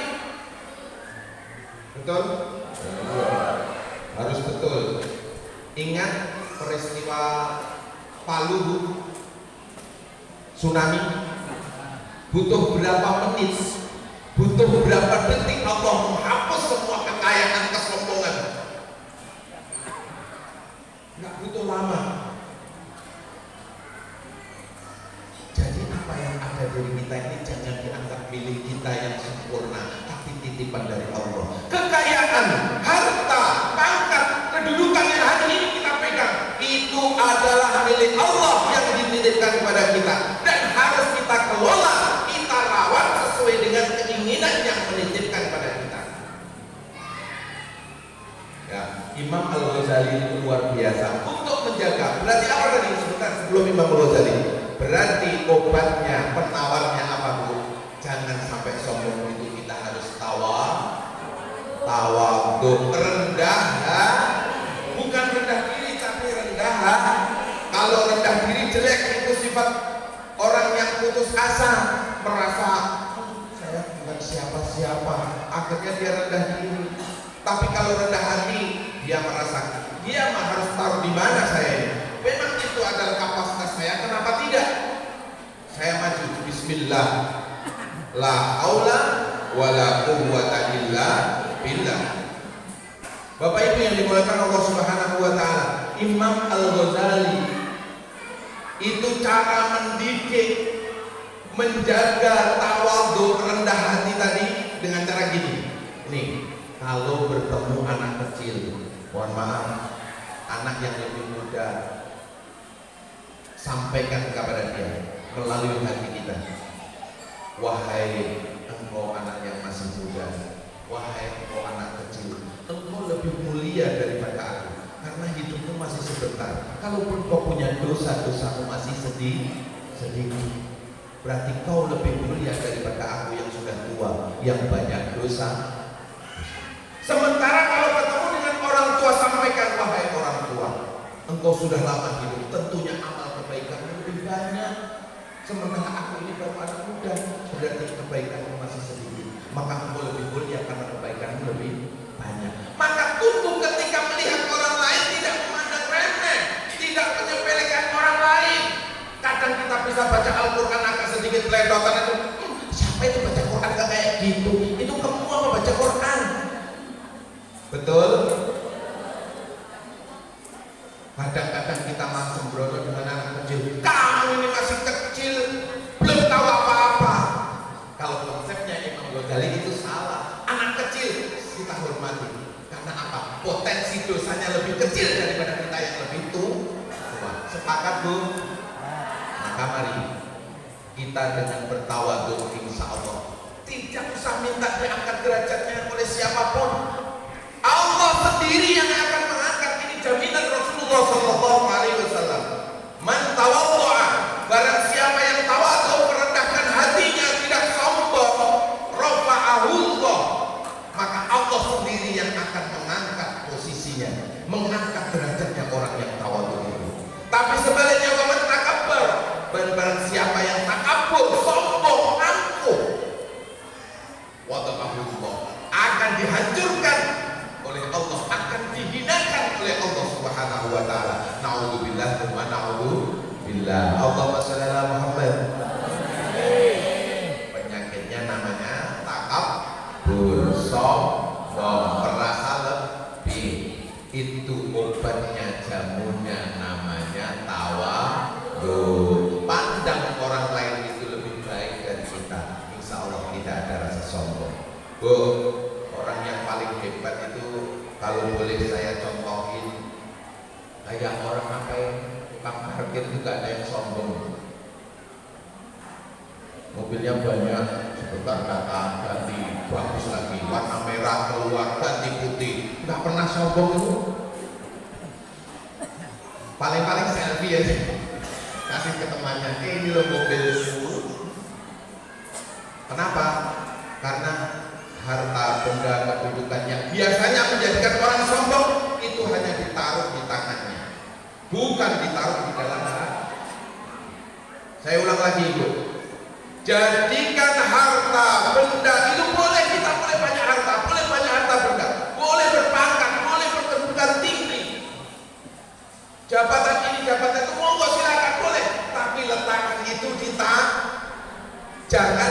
Betul? Harus betul. Ingat peristiwa Palu, tsunami. Butuh berapa menit, butuh berapa detik Allah menghapus semua kekayaan kesombongan. Nggak butuh lama. Jadi apa yang ada dari kita ini jangan dianggap milik kita yang sempurna, tapi titipan dari Allah. Kekayaan, harta, pangkat, kedudukan yang hari ini kita pegang itu adalah milik Allah yang dititipkan kepada kita dan harus kita kelola, kita rawat sesuai dengan keinginan yang menitipkan kepada kita. Ya, Imam Al-Ghazali itu luar biasa untuk menjaga. Berarti apa tadi sebentar sebelum Imam Al-Ghazali? Berarti obatnya, penawarnya apa Bu? Jangan sampai sombong itu, kita harus tawadhu, rendah bukan rendah diri tapi rendah. Kalau rendah diri jelek, itu sifat orang yang putus asa, merasa saya bukan siapa-siapa, akhirnya dia rendah diri. Tapi kalau rendah hati, dia merasa dia mah harus taruh di mana saya ini. Memang itu adalah kapasitas saya, kenapa tidak? Saya maju, bismillah, la haula wala quwwata illa billah. Bapak Ibu yang dimuliakan Allah Subhanahu wa taala, Imam Al-Ghazali itu cara mendidik, menjaga tawadhu, rendah hati tadi dengan cara gini. Nih, kalau bertemu anak kecil, mohon maaf, anak yang lebih muda, sampaikan kepada dia melalui hati kita, wahai engkau anak yang masih muda, wahai engkau anak kecil, engkau lebih mulia daripada aku karena hidupmu masih sebentar. Kalaupun kau punya dosa-dosamu masih sedikit, berarti kau lebih mulia daripada aku yang sudah tua, yang banyak dosa. Sementara kalau ketemu dengan orang tua, sampaikan, wahai orang tua, engkau sudah lama hidup, tentunya amal kebaikanmu lebih banyak. Sementara aku ini baru anak muda, berarti kebaikanmu masih sedikit. Maka engkau lebih mulia karena kebaikanmu lebih banyak. Maka tunduk ketika melihat orang lain, tidak memandang remeh, tidak menyepelekan orang lain. Kadang kita bisa baca Al-Quran agak sedikit peledotan itu, siapa itu baca Quran gak kayak gitu? Itu kamu apa baca Quran? Betul? Kadang-kadang kita malah sembrono dengan anak kecil. Kamu ini masih kecil, belum tahu apa-apa. Kalau konsepnya Imam Ghazali itu salah. Anak kecil kita hormati. Karena apa? Potensi dosanya lebih kecil daripada kita yang lebih tua. Sepakat Bu? Maka mari kita dengan bertawadhu, insya Allah tidak usah minta diangkat derajatnya oleh siapapun. Allah sendiri yang akan mengangkat. Ini jaminan Rasulullah Sallallahu Alaihi Wasallam. Man tawadhu'a, barang siapa yang tawadhu, merendahkan hatinya, tidak sombong, rafa'ahu Allah, maka Allah sendiri yang akan mengangkat posisinya, mengangkat derajatnya orang yang tawadhu itu. Tapi sebaliknya, wa man takabbar, barang siapa yang takabur, sombong, angkuh, wada'ahu Allah, akan dihancurkan oleh Allah, akan dihinakan oleh Allah Subhanahu wa taala. Naudzubillah wa naudzubillah. Allahumma shalli ala Muhammad. Penyakitnya namanya takabur, sombong, merasa lebih. Itu obatnya, jamunya namanya tawadhu. Pandang orang lain itu lebih baik dari kita, insya Allah tidak ada rasa sombong. Bu, orang yang paling hebat itu kalau boleh saya contohin, kayak orang apa yang tukang parkir juga ada yang sombong. Mobilnya banyak, sebentar datang ganti bagus lagi, warna merah keluar ganti putih, nggak pernah sombong itu. Paling-paling selfie ya, kasih ke temannya, ini loh mobilku. Kenapa? Karena harta benda kedudukan yang biasanya menjadikan orang sombong itu hanya ditaruh di tangannya, bukan ditaruh di dalam hati. Saya ulang lagi Ibu, jadikan harta benda itu boleh, kita boleh banyak harta, boleh banyak harta benda, boleh berpangkat, boleh berkedudukan tinggi, jabatan ini jabatan itu monggo silakan boleh, tapi letakkan itu di tangan. Jangan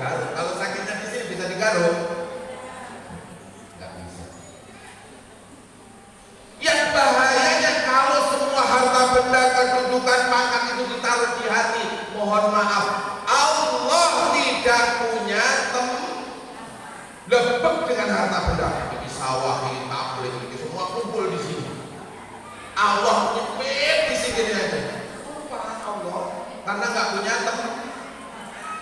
digaruk. Kalau sakitnya di sini bisa digaruk? Nggak bisa. Yang bahayanya kalau semua harta benda, kedudukan, pangkat itu ditaruh di hati, mohon maaf, Allah tidak punya lebek dengan harta benda. Ini sawah, ini tablet, ini semua kumpul di sini. Allah nyepit di sini aja. Lupa Allah, karena nggak punya teman.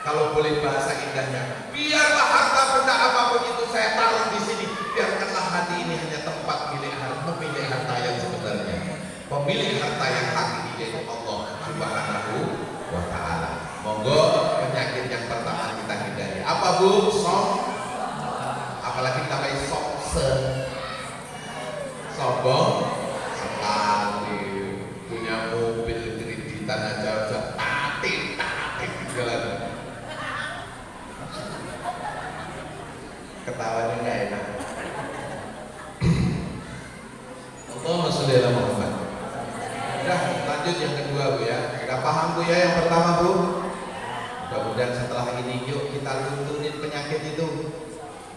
Kalau boleh bahasa indahnya, biarlah harta benda apapun itu saya taruh di sini. Biarkanlah hati ini hanya tempat pemilik harta yang sebenarnya. Pemilik harta yang hakiki yaitu Allah Subhanahu wa Ta'ala. Monggo penyakit yang pertama kita hindari. Apa Bu? Sok. Apalagi kita pakai sok sombong sekali, punya mobil kreditan aja tatik di jalan. Ketawanya nggak enak. Allahumma sholli ala Muhammad. Udah, lanjut yang kedua Bu ya. Udah paham Bu ya yang pertama Bu? Mudah-mudahan setelah ini yuk kita lunturin penyakit itu.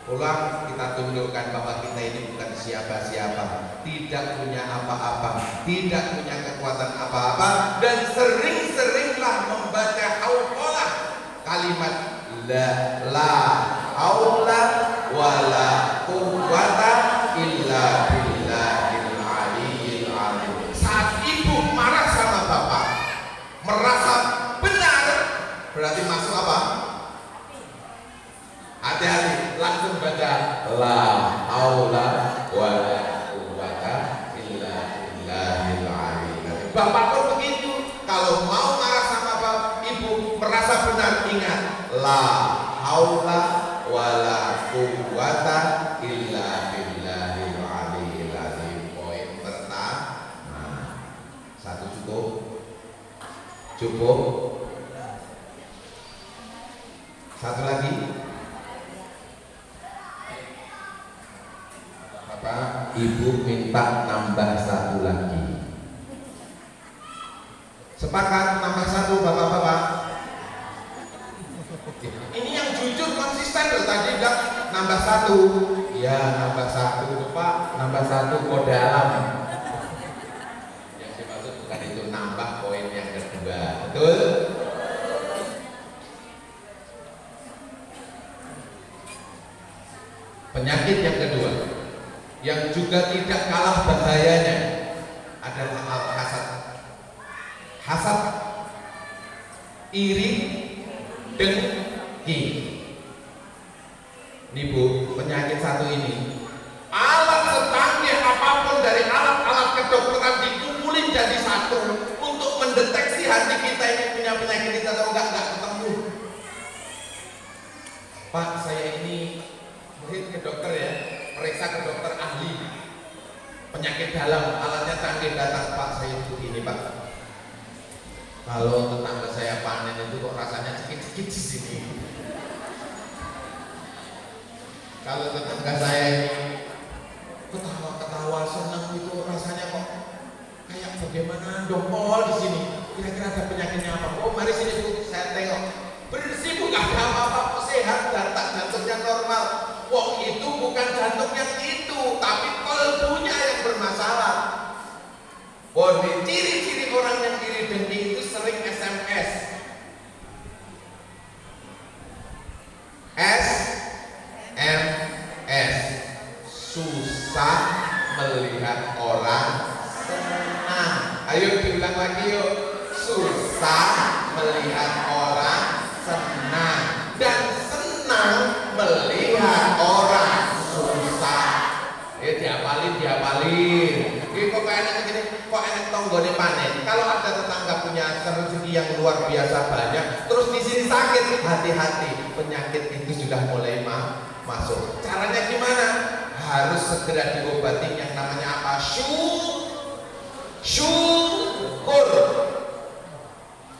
Pulang kita tunjukkan bahwa kita ini bukan siapa-siapa, tidak punya apa-apa, tidak punya kekuatan apa-apa, dan sering-seringlah membaca hauqalah kalimat la haula wala quwwata illa billahil aliyyil azim. Saat ibu marah sama bapak, merasa benar, berarti masuk apa? Hati-hati, langsung baca la haula wala quwwata illa billahil aliyyil azim. Bapak pun begitu, kalau mau marah sama bapak, ibu merasa benar, ingat la haula wala quwwata illa billahil aliyyil azim. Poin pertama. Satu cukup? Cukup? Satu lagi? Bapak, Ibu minta nambah satu lagi. Sepakat nambah satu Bapak-bapak? Ini yang jujur konsisten loh, tadi bilang nambah satu. Iya nambah satu Pak, nambah satu kode alam. Yang dimaksud bukan itu, nambah poin yang kedua. Betul? Penyakit yang kedua yang juga tidak kalah bahayanya adalah al-hasad. Hasad, iri, dengki. Ini Bu, penyakit satu ini, alat secanggih apapun dari alat-alat kedokteran dikumpulin jadi satu untuk mendeteksi hati kita ini punya penyakit kita atau enggak ketemu. Pak, saya ini murid ke dokter ya, periksa ke dokter ahli penyakit dalam, alatnya canggih, datang Pak saya begini Pak, kalau tetangga saya panen itu kok rasanya cekit-cekit di sini, kalau tetangga saya ini ketawa-ketawa senang itu rasanya kok kayak bagaimana dongkol di sini, kira-kira ada penyakitnya apa? Oh mari sini Bu, saya tengok bersih Bu, gak ada apa-apa, sehat, jantungnya normal. Wah itu bukan jantung yang itu, tapi kalbunya yang bermasalah. Wah ciri-ciri orang yang iri dengki itu sering SMS. SMS, susah melihat orang senang. Ayo diulang lagi yuk. Susah melihat orang senang dan senang melihat orang susah. Diapalin. Ini kok enak begini, kok enak tonggone panen. Kalau ada tetangga punya rezeki yang luar biasa banyak, terus di sini sakit, hati-hati, penyakit itu sudah mulai masuk. Caranya gimana? Harus segera diobati yang namanya apa? Syukur.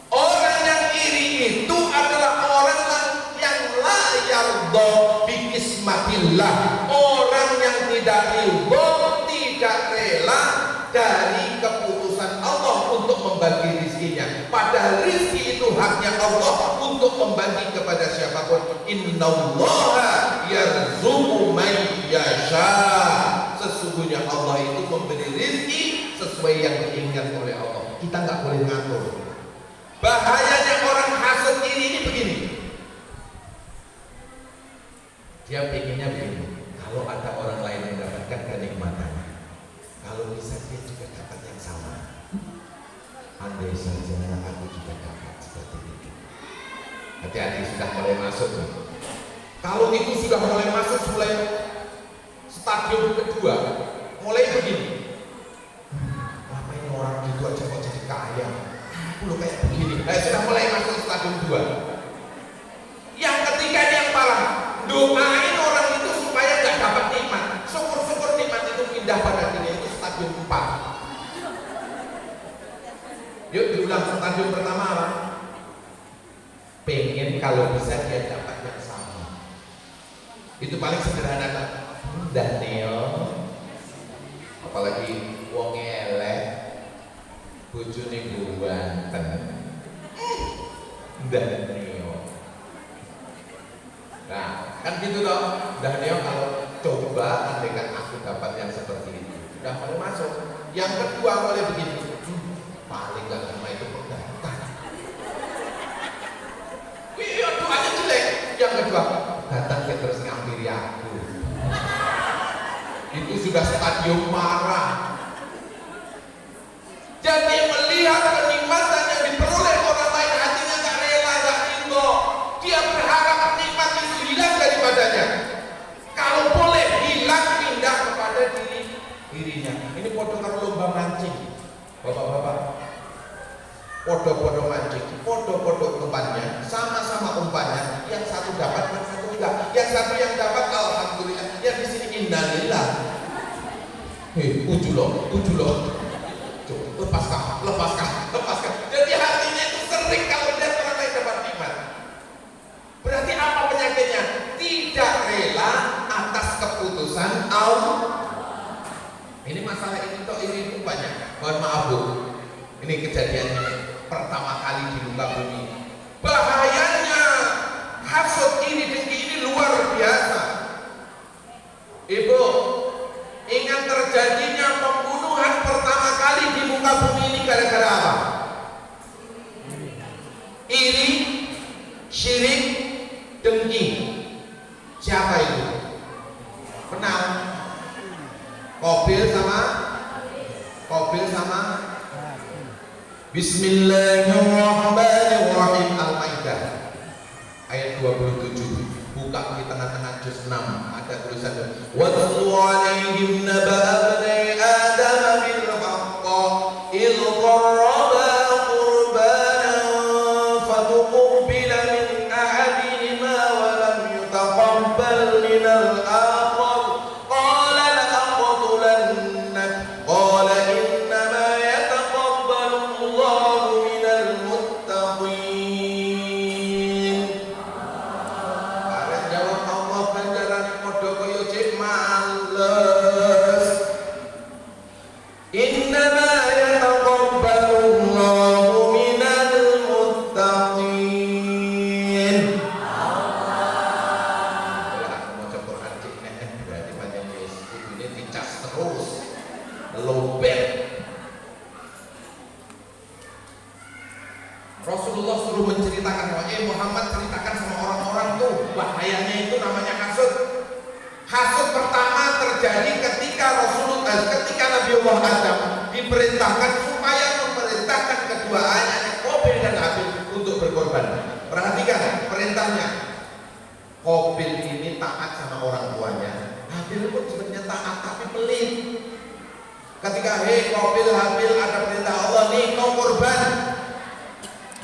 Orang yang iri itu adalah orang yang la yardha bi kismatillah, orang yang tidak ridho, tidak rela dari keputusan Allah untuk membagi rizkinya. Padahal rizki itu haknya Allah untuk untuk membagi kepada siapapun. Innallaha yarzuqu man yasha. Sesungguhnya Allah itu memberi rezeki sesuai yang diinginkan oleh Allah. Kita nggak boleh ngatur. Bahayanya orang hasad ini begini. Dia pengennya begini. Kalau ada orang lain yang mendapatkan kenikmatan, kalau bisa dia juga dapat yang sama. Andai saja aku juga dapat seperti itu. Hati-hati, sudah mulai masuk. Kalau itu sudah mulai masuk, mulai stadium kedua, mulai begini. Lama ini orang gitu aja kok jadi kaya. Aku lo kayak begini. Sudah mulai masuk stadium 2. Yang ketiga ini yang parah. Doain orang itu supaya nggak dapat nikmat. Syukur-syukur nikmat itu pindah pada diri, itu stadium 4. Yuk diulang. Stadium pertama apa? Pengen kalau bisa dia dapat yang sama. Itu paling sederhana kan. Daniel, apalagi wong elek, bojone ganteng. Daniel. Nah, kan gitu toh. Daniel kalau coba andaikan aku dapat yang seperti itu, udah mulai masuk. Yang kedua mulai begini. Paling gak lama itu pegatan. Wih, doanya jelek. Yang kedua, datang dia terus ngampiri aku. Itu sudah stadium marah. Jadi melihat kenikmatan yang diperoleh orang lain, hatinya gak rela, gak rindu. Dia berharap nikmat itu hilang daripadanya. Kalau boleh hilang, pindah kepada dirinya. Ini foto kalau lomba mancing, bapak-bapak. Foto-foto mancing, foto-foto umpannya, sama-sama umpannya. Yang satu dapat, yang satu enggak. Yang satu yang dapat, alhamdulillah. Yang di sini innalillah. Uju loh. Lepaskan. Jadi hatinya itu sering kalau lihat orang lain dapat nikmat. Berarti apa penyakitnya? Tidak rela atas keputusan Allah. Ini masalah ini toh ini banyak. Mohon maaf Bu. Ini kejadiannya pertama kali di muka bumi. Bahayanya hasud ini, dengki ini luar biasa. Ibu, ingat terjadinya pembunuhan pertama kali di muka bumi ini gara-gara apa? Iri, syirik, dengki. Siapa itu? Kenal? Qabil sama Bismillahirrahmanirrahim. Al-Maidah ayat 27. Buka di tengah-tengah juz 6 ada tulisan watlu alaihim naba'a bani adam bil haqqa idh qarraba qurbanan fatuqbila min ahadihima wa lam yutaqabbal min al-akhar qala la'aqtulannak qala innama yataqabbalu Allahu minal muttaqin. Jawab Allah ganjarane padha kaya cek males. Innama yataqabbalu Allahu minal muttaqin. Aku maca Quran cek berarti panjang wis kudune dicas terus. Lobet. Rasulullah suruh menceritakan, Muhammad ceritakan sama orang-orang tuh bahayanya itu namanya hasud. Hasud pertama terjadi ketika Nabi Allah Adam diperintahkan supaya memerintahkan kedua anaknya Qabil dan Habil untuk berkorban. Perhatikan perintahnya. Qabil ini taat sama orang tuanya. Habil pun sebenarnya taat tapi pelit. Ketika Qabil Habil ada perintah Allah nih kau korban.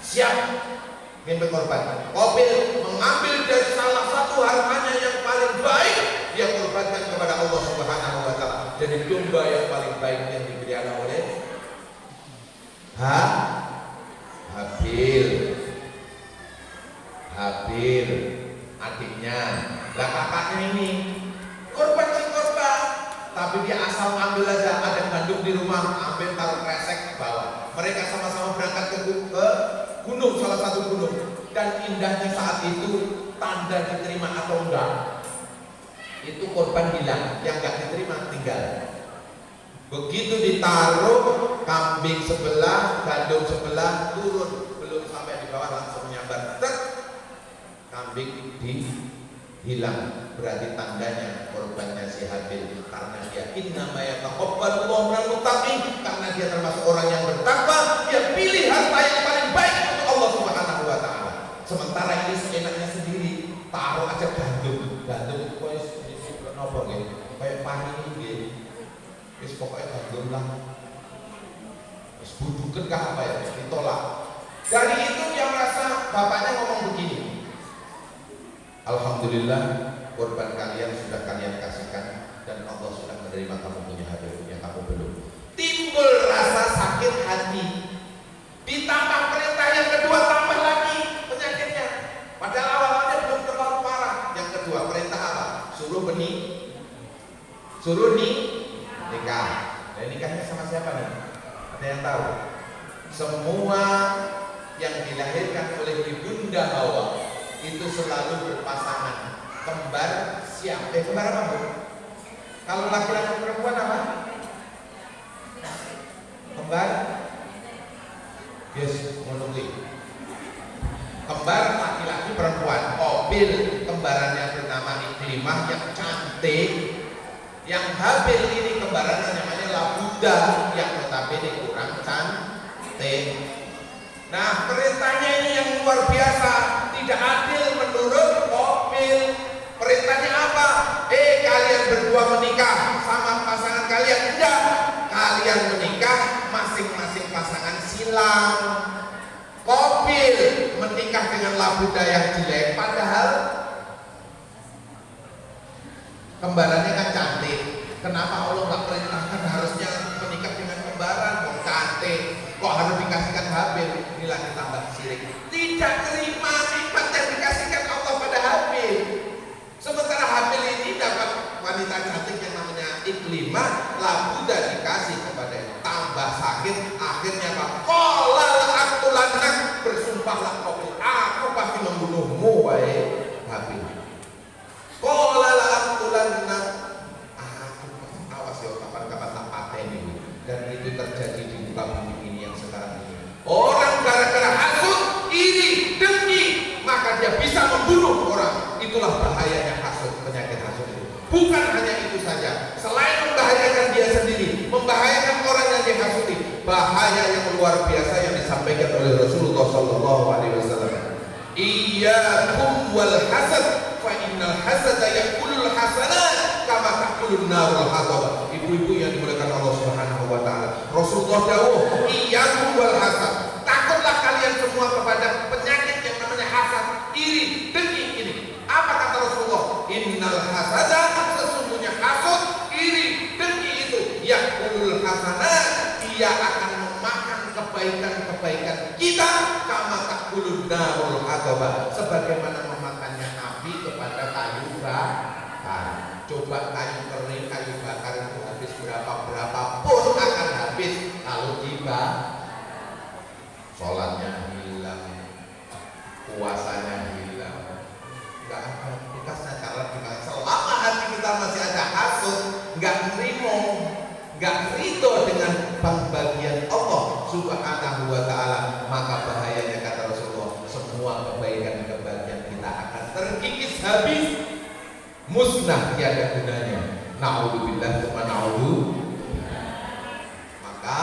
Siap ingin berkorban. Qabil mengambil dari salah satu hartanya yang paling baik, dia korbankan kepada Allah Subhanahu wa taala. Jadi domba yang paling baik yang dipelihara oleh Habil adiknya. Lah kakaknya ini korban, tapi dia asal ambil aja, ada gandum di rumah, taruh kresek bawa. Mereka sama-sama berangkat ke gunung, salah satu gunung. dan indahnya saat itu tanda diterima atau enggak, itu korban hilang, yang enggak diterima tinggal. Begitu ditaruh, kambing sebelah, gandum sebelah, turun, belum sampai di bawah langsung nyambar, kambing hilang. Berarti tandanya korbannya si Habil, karena dia innama yataqabbalullahu minal muttaqin, karena dia termasuk orang yang bertakwa, dia pilih harta yang paling baik untuk Allah Subhanahu wa taala. Sementara ini seenaknya sendiri, taruh aja gandum itu koyo nopo nggih, kayak pari nggih. Wis pokoke gandum lah. Wis buduken kah apa ya, ditolak. Dari itu dia merasa, bapaknya ngomong begini, alhamdulillah korban kalian sudah kalian kasihkan dan Allah sudah menerima kamu punya hati yang kamu belum. Timbul rasa sakit hati. Ditambah perintah yang kedua, tambah lagi penyakitnya. Padahal awalnya belum terlalu parah. Yang kedua perintah apa? Suruh nikah. Dan nikahnya sama siapa nih? Ada yang tahu? Semua yang dilahirkan oleh Ibunda Hawa itu selalu berpasangan. Kembar siap, kembar apa bu? Kalau laki-laki perempuan apa? Kembar? Yes, menunggu. Kembar laki-laki perempuan. Qabil kembarannya bernama Ikrimah yang cantik. Yang Habil ini kembarannya namanya Labuda yang notabene kurang cantik. Nah perintahnya ini yang luar biasa, tidak adil menurut Qabil. Perintahnya apa? Kalian berdua menikah sama pasangan kalian. Tidak, kalian menikah masing-masing pasangan silang. Qabil menikah dengan Labuda yang jelek, padahal kembarannya kan cantik. Kenapa Allah nggak perintahkan harusnya menikah dengan kembaran? Kok cantik, kok harus dikasihkan Habil? Inilah ditambah syirik. Tidak terima nikmat yang dikasihkan Allah pada Habil. Sementara Habil ini dapat wanita cantik yang namanya Iklimah, Labuda dikasih kepada dia. Tambah sakit, akhirnya apa? Qala la'aqtulannak, bersumpahlah Qabil, aku pasti membunuhmu wahai Habil. Qala la'aqtulannak, aku awas ya kapan-kapan tak pateni. Dan itu terjadi di muka bumi ini yang sekarang ini. Orang gara-gara hasud, iri, dengki, maka dia bisa membunuh orang. Itulah bahayanya hasud, penyakit hasud itu. Bukan hanya itu saja, selain membahayakan dia sendiri, membahayakan orang yang dihasuti, bahaya yang luar biasa yang disampaikan oleh Rasulullah SAW. Iyyakum wal hasad, fa innal hasada yaqulul hasanat kama taqulun narul hatab. Ibu-ibu yang dimuliakan Allah Subhanahu wa taala, Rasulullah dawuh, iyyakum wal hasad, takutlah kalian semua kepada penyakit yang namanya hasad, iri, dengki ini. Apa kata Rasulullah? Innal hasada, sesungguhnya hasud, iri, dengki itu yaqulul hasanat, dia akan memakan kebaikan-kebaikan kita kama taqulun narul hatab, sebagaimana memakannya api kepada kayu bakar. Coba kayu kering, kayu bakar itu habis berapa pun akan habis kalau dibakar. Sholatnya hilang, puasanya hilang, nggak ada bekasnya. Karena selama hati kita masih ada hasud, nggak nerimo, nggak ridho dengan pembagian Allah Subhanahu wa taala, maka bahayanya kata Rasulullah, semua kebaikan-kebaikan kita akan terkikis habis, musnah tiada gunanya. Na'udzubillah wa na'udzu. Maka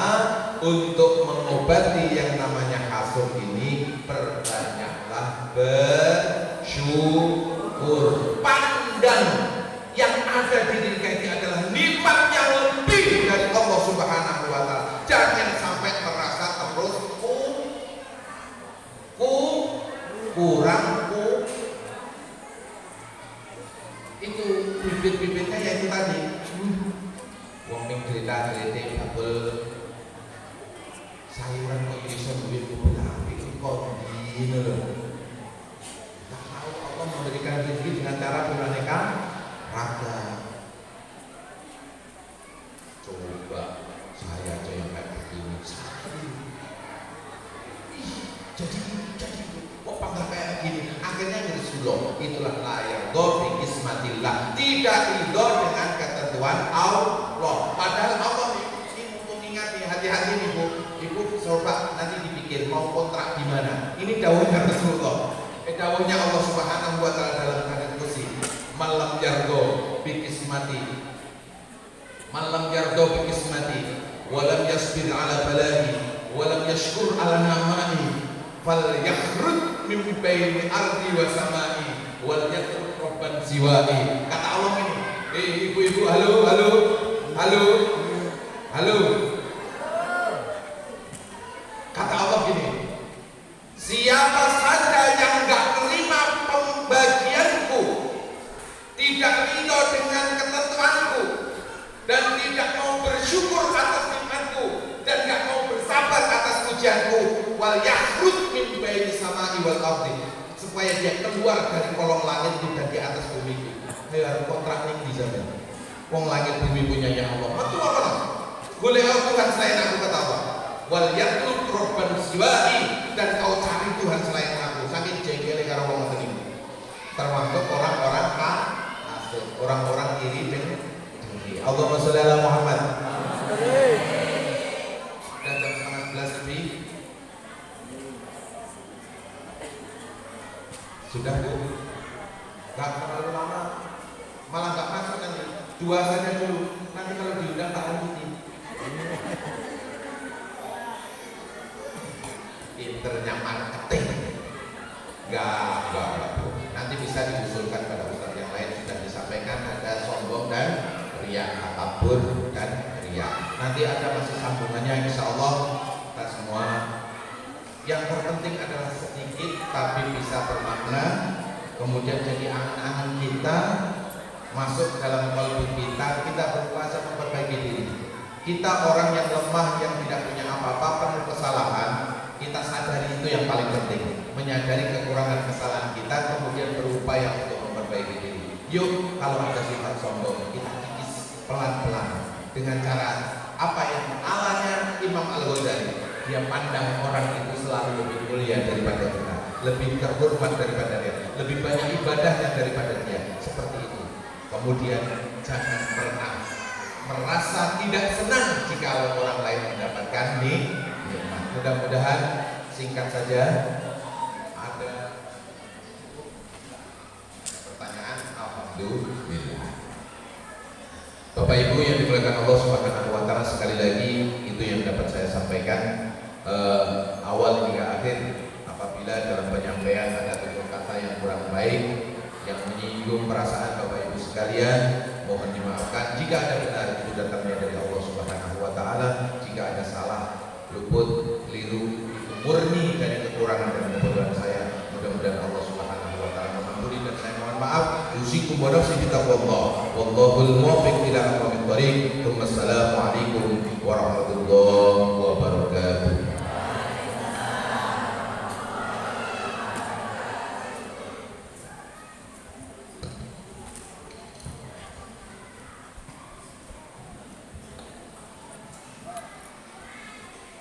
untuk mengobati yang namanya hasud ini, perbanyaklah bersyukur. Pandang yang ada di diri kita adalah nikmat yang lebih dari Allah Subhanahu wa taala. Jangan sampai merasa terus kurang. Itu bibit-bibitnya ya itu tadi. Wong ning cerita-cerita bakul sayuran kok iso duwe tapi kok gini loh. Tak tahu Allah memberikan rezeki dengan cara beraneka ragam. Coba saya aja yang kayak begini. Jadi kok pangkat kayak ketentuan Allah. Padahal Allah ini untuk ingati, hati-hati nih Bu. Ibu coba nanti dipikir mau kontrak di mana. Ini dawuhnya Rasulullah. Dawuhnya Allah Subhanahu wa taala dalam hadits qudsi. Malam yardo bikismati. Malam yardo bikismati. Walam yasbir ala bala'i. Walam yashkur ala namai. Fal yakhrud min baini ardi wa samai. Wal yatruk rabban siwai. Kata Allah ini. Ibu-ibu, halo. Kata Allah gini, siapa saja yang gak terima pembagianku, tidak ridho dengan ketentuanku, dan tidak mau bersyukur atas nikmatku, dan gak mau bersabar atas ujianku, wal yakhrud min baini samai wal ardi, supaya dia keluar dari kolong langit dan di atas bumi. Ayo harus kontrak ning di sana. Wong langit bumi punyanya Allah. Metu apa lah? Boleh Tuhan selain aku, kata Allah. Wal yatlub robban siwai, dan kau cari Tuhan selain aku. Saking jengkelnya karo wong ngoten iki. Termasuk orang-orang kafir, orang-orang iri dan dengki. Allahumma sholli ala Muhammad. Dan jam 11 lebih. Sudah Bu? Gak terlalu lama. Malah gak masuk nanti. 2 saja dulu. Nanti kalau diundang tak lanjutin. Pinternya marketing. Gak Bu. Nanti bisa diusulkan pada ustaz yang lain, sudah disampaikan ada sombong dan riya, takabur dan riya. Nanti ada masih sambungannya, insya Allah kita semua. Yang terpenting adalah sedikit tapi bisa bermakna, kemudian jadi angan-angan kita masuk dalam kalbu kita berpuasa memperbaiki diri. Kita orang yang lemah, yang tidak punya apa-apa, penuh kesalahan. Kita sadari itu yang paling penting, menyadari kekurangan kesalahan kita, kemudian berupaya untuk memperbaiki diri. Yuk, kalau ada sifat sombong, kita kikis pelan-pelan dengan cara apa yang alanya Imam Al-Ghazali. Dia pandang orang itu selalu lebih mulia daripada kita, lebih terhormat daripada dia, lebih banyak ibadahnya daripada dia. Seperti itu. Kemudian jangan pernah merasa tidak senang jika orang lain mendapatkan nikmat. Mudah-mudahan singkat saja. Ada pertanyaan? Alhamdulillah. Bapak Ibu yang dimuliakan Allah Subhanahu wa taala, sekali lagi itu yang dapat saya sampaikan awal hingga akhir. Apabila dalam penyampaian ada tutur kata yang kurang baik, yang menyinggung perasaan Bapak Ibu sekalian, mohon dimaafkan. Jika ada benar, itu datangnya dari Allah Subhanahu wa taala. Jika ada salah, luput, keliru, itu murni dari kekurangan dan kebodohan saya. Mudah-mudahan Allah Subhanahu wa taala mengampuni, dan saya mohon maaf. Yusikum wa nafsi bitaqwallah. Wallahul muwaffiq ila aqwamit thoriq. Wassalamualaikum warahmatullahi wabarakatuh.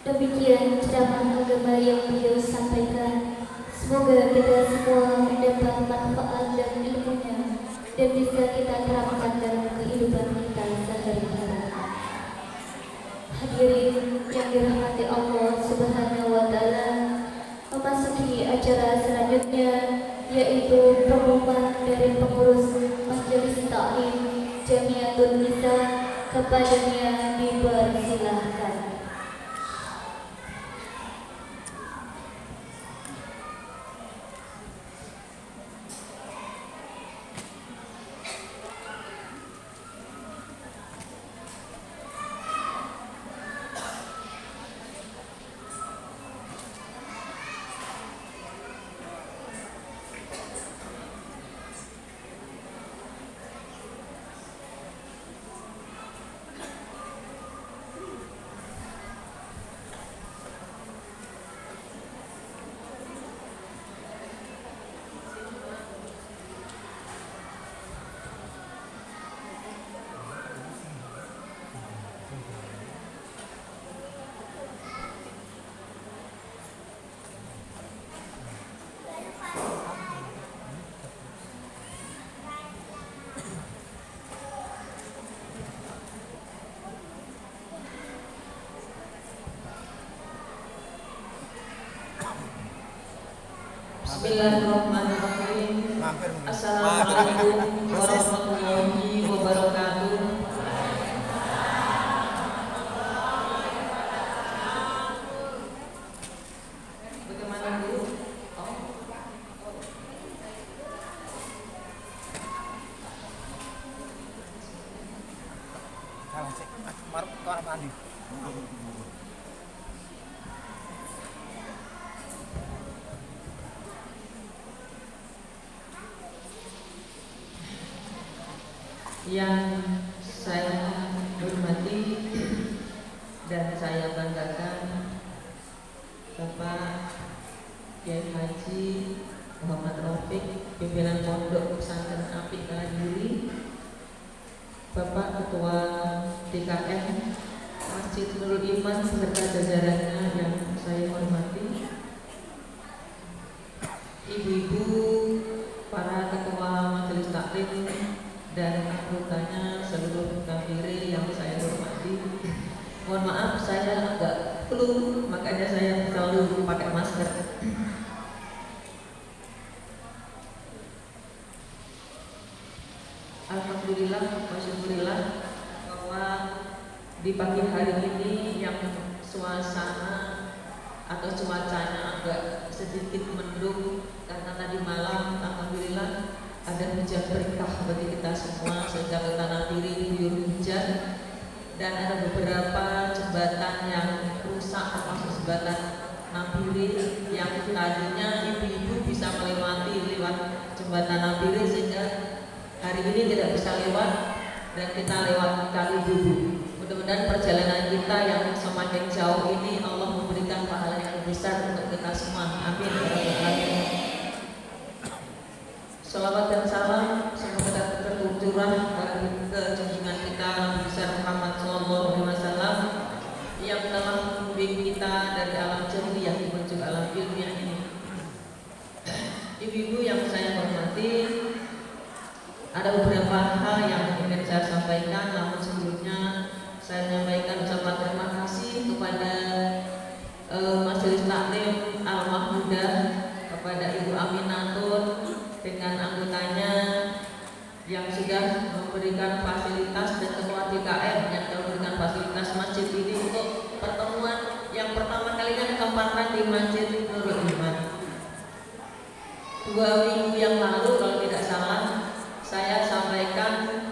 Demikian ceramah agama yang beliau sampaikan. Semoga kita semua mendapat manfaat dan ilmunya, dan bisa kita terapkan dalam kehidupan kita sehari-hari. Hadirin yang dirahmati Allah Subhanahu wa taala, memasuki acara selanjutnya, yaitu pengumuman dari pengurus Majelis Ta'lim Jamiatul Nisa. Kepadanya dipersilahkan. Bismillahirrahmanirrahim. Mampir mungkin. Assalamualaikum warahmatullahi wabarakatuh. Bagaimana dulu? Salam sih. Maruk ke arah mandi. Yang saya hormati dan saya banggakan Bapak Kiai Haji Muhammad Rafiq, pimpinan Pondok Pesantren Apik Kaladiri, Bapak Ketua DKM Masjid Nurul Iman beserta jajarannya yang saya hormati, ibu-ibu, para ketua majelis taklim dan anggotanya, seluruh kafiri yang saya hormati. Mohon maaf saya agak flu, makanya saya selalu pakai masker. Alhamdulillah, masyaallah bahwa di pagi hari ini yang suasana atau cuacanya agak sedikit mendung karena tadi malam alhamdulillah ada hujan berkah bagi kita semua sehingga kita nampiri diguyur hujan, dan ada beberapa jembatan yang rusak termasuk jembatan Nampiri yang tadinya ibu-ibu bisa melewati lewat jembatan Nampiri sehingga hari ini tidak bisa lewat dan kita lewat Kali Bubu. Mudah-mudahan perjalanan kita yang semakin jauh ini Allah memberikan pahala yang besar untuk kita semua. Amin. Salawat dan salam semoga tercurah ke junjungan kita Nabi besar Muhammad SAW yang telah membimbing kita dari alam jahiliyah menuju alam ilmiah ini. Ibu-ibu yang saya hormati, ada beberapa hal yang ingin saya sampaikan, namun sebelumnya saya menyampaikan ucapan terima kasih kepada Majelis Taklim Al-Mahmudah, kepada Ibu Aminatun dengan anggotanya yang sudah memberikan fasilitas, dan ketua DKM yang telah memberikan fasilitas masjid ini untuk pertemuan yang pertama kalinya kesempatan di Masjid Nurul Iman. 2 minggu yang lalu kalau tidak salah saya sampaikan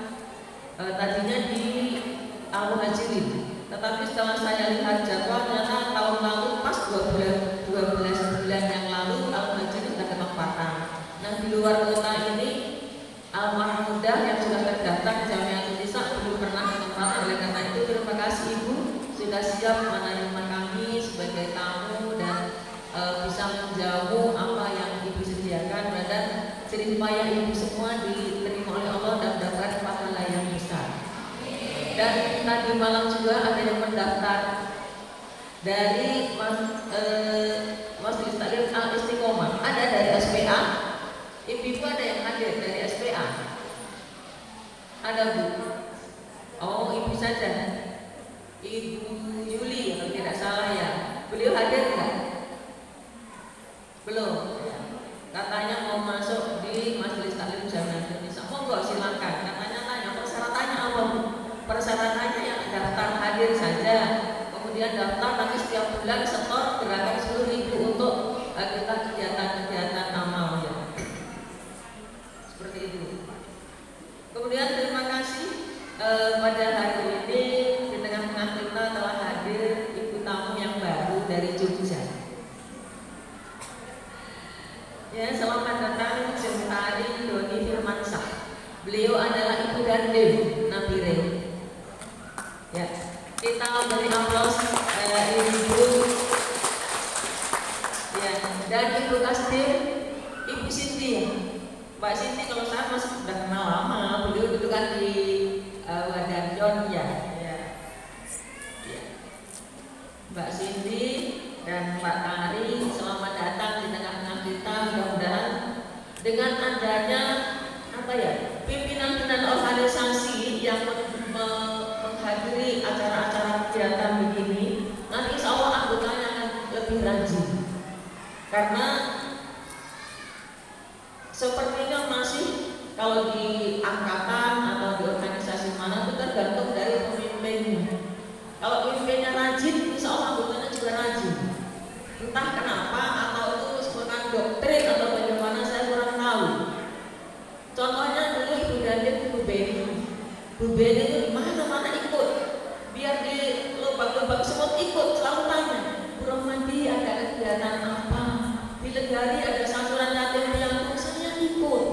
tadinya di Al-Muhajirin, tetapi setelah saya lihat jadwal ternyata tahun lalu pas 12 bulan yang lalu Al-Muhajirin sudah ketempatan. Nah, di luar kota ini Al-Mahmudah yang sudah terdaftar Jamiatul Nisa belum pernah ketempatan. Oleh karena itu terima kasih Ibu sudah siap menerima kami sebagai tamu dan bisa menjamu apa yang Ibu sediakan, dan jerih payah Ibu semua diterima oleh Allah dan mendapat pahala yang besar. Dan tadi malam juga ada yang mendaftar dari Majelis Taklim Al-Istiqomah, ada dari SPA. Ibu-ibu ada yang hadir dari SPA? Ada Bu? Oh, Ibu saja. Ibu Yuli kalau tidak salah ya. Beliau hadir enggak? Belum. Katanya mau masuk di Majelis Taklim Jamiatul Nisa. Monggo silakan. Katanya tanya persyaratannya apa Bu? Persyaratannya yang daftar hadir saja. Kemudian daftar nanti setiap bulan setor gerakan 10.000 untuk kita kegiatan-kegiatan amal ya. Seperti itu. Kemudian terima kasih pada hari ini di tengah-tengah kita telah hadir ibu tamu yang baru dari Jogja. Ya, selamat datang Jentari Doni Firmansyah. Beliau adalah Ibu Dandim Nabire. Ya, kita beri aplaus Ibu. Ya, dan Ibu Kasdir, Ibu Sinti. Mbak Sinti kalau saya masih sudah kenal lama, beliau itu kan di Wadanjon ya. Mbak Sinti dan Pak Tari, selamat datang di tengah-tengah kita. Mudah-mudahan dengan adanya pimpinan organisasi yang menghadiri acara-acara kegiatan begini, nanti insya Allah anggotanya akan lebih rajin. Karena sepertinya masih kalau di angkatan atau di organisasi mana itu tergantung dari pemimpinnya. Kalau pemimpinnya rajin, insya Allah anggotanya juga rajin. Entah kenapa atau itu merupakan doktrin atau bagaimana saya kurang tahu. Contohnya dulu Ibu Dandir, Ibu Beni. Bu Beni itu di mana-mana ikut. Biar di lubang-lubang semut ikut, selalu tanya, Bu Rohmadi ada kegiatan apa? Di Legari ada santunan yatim piatu, saya ikut.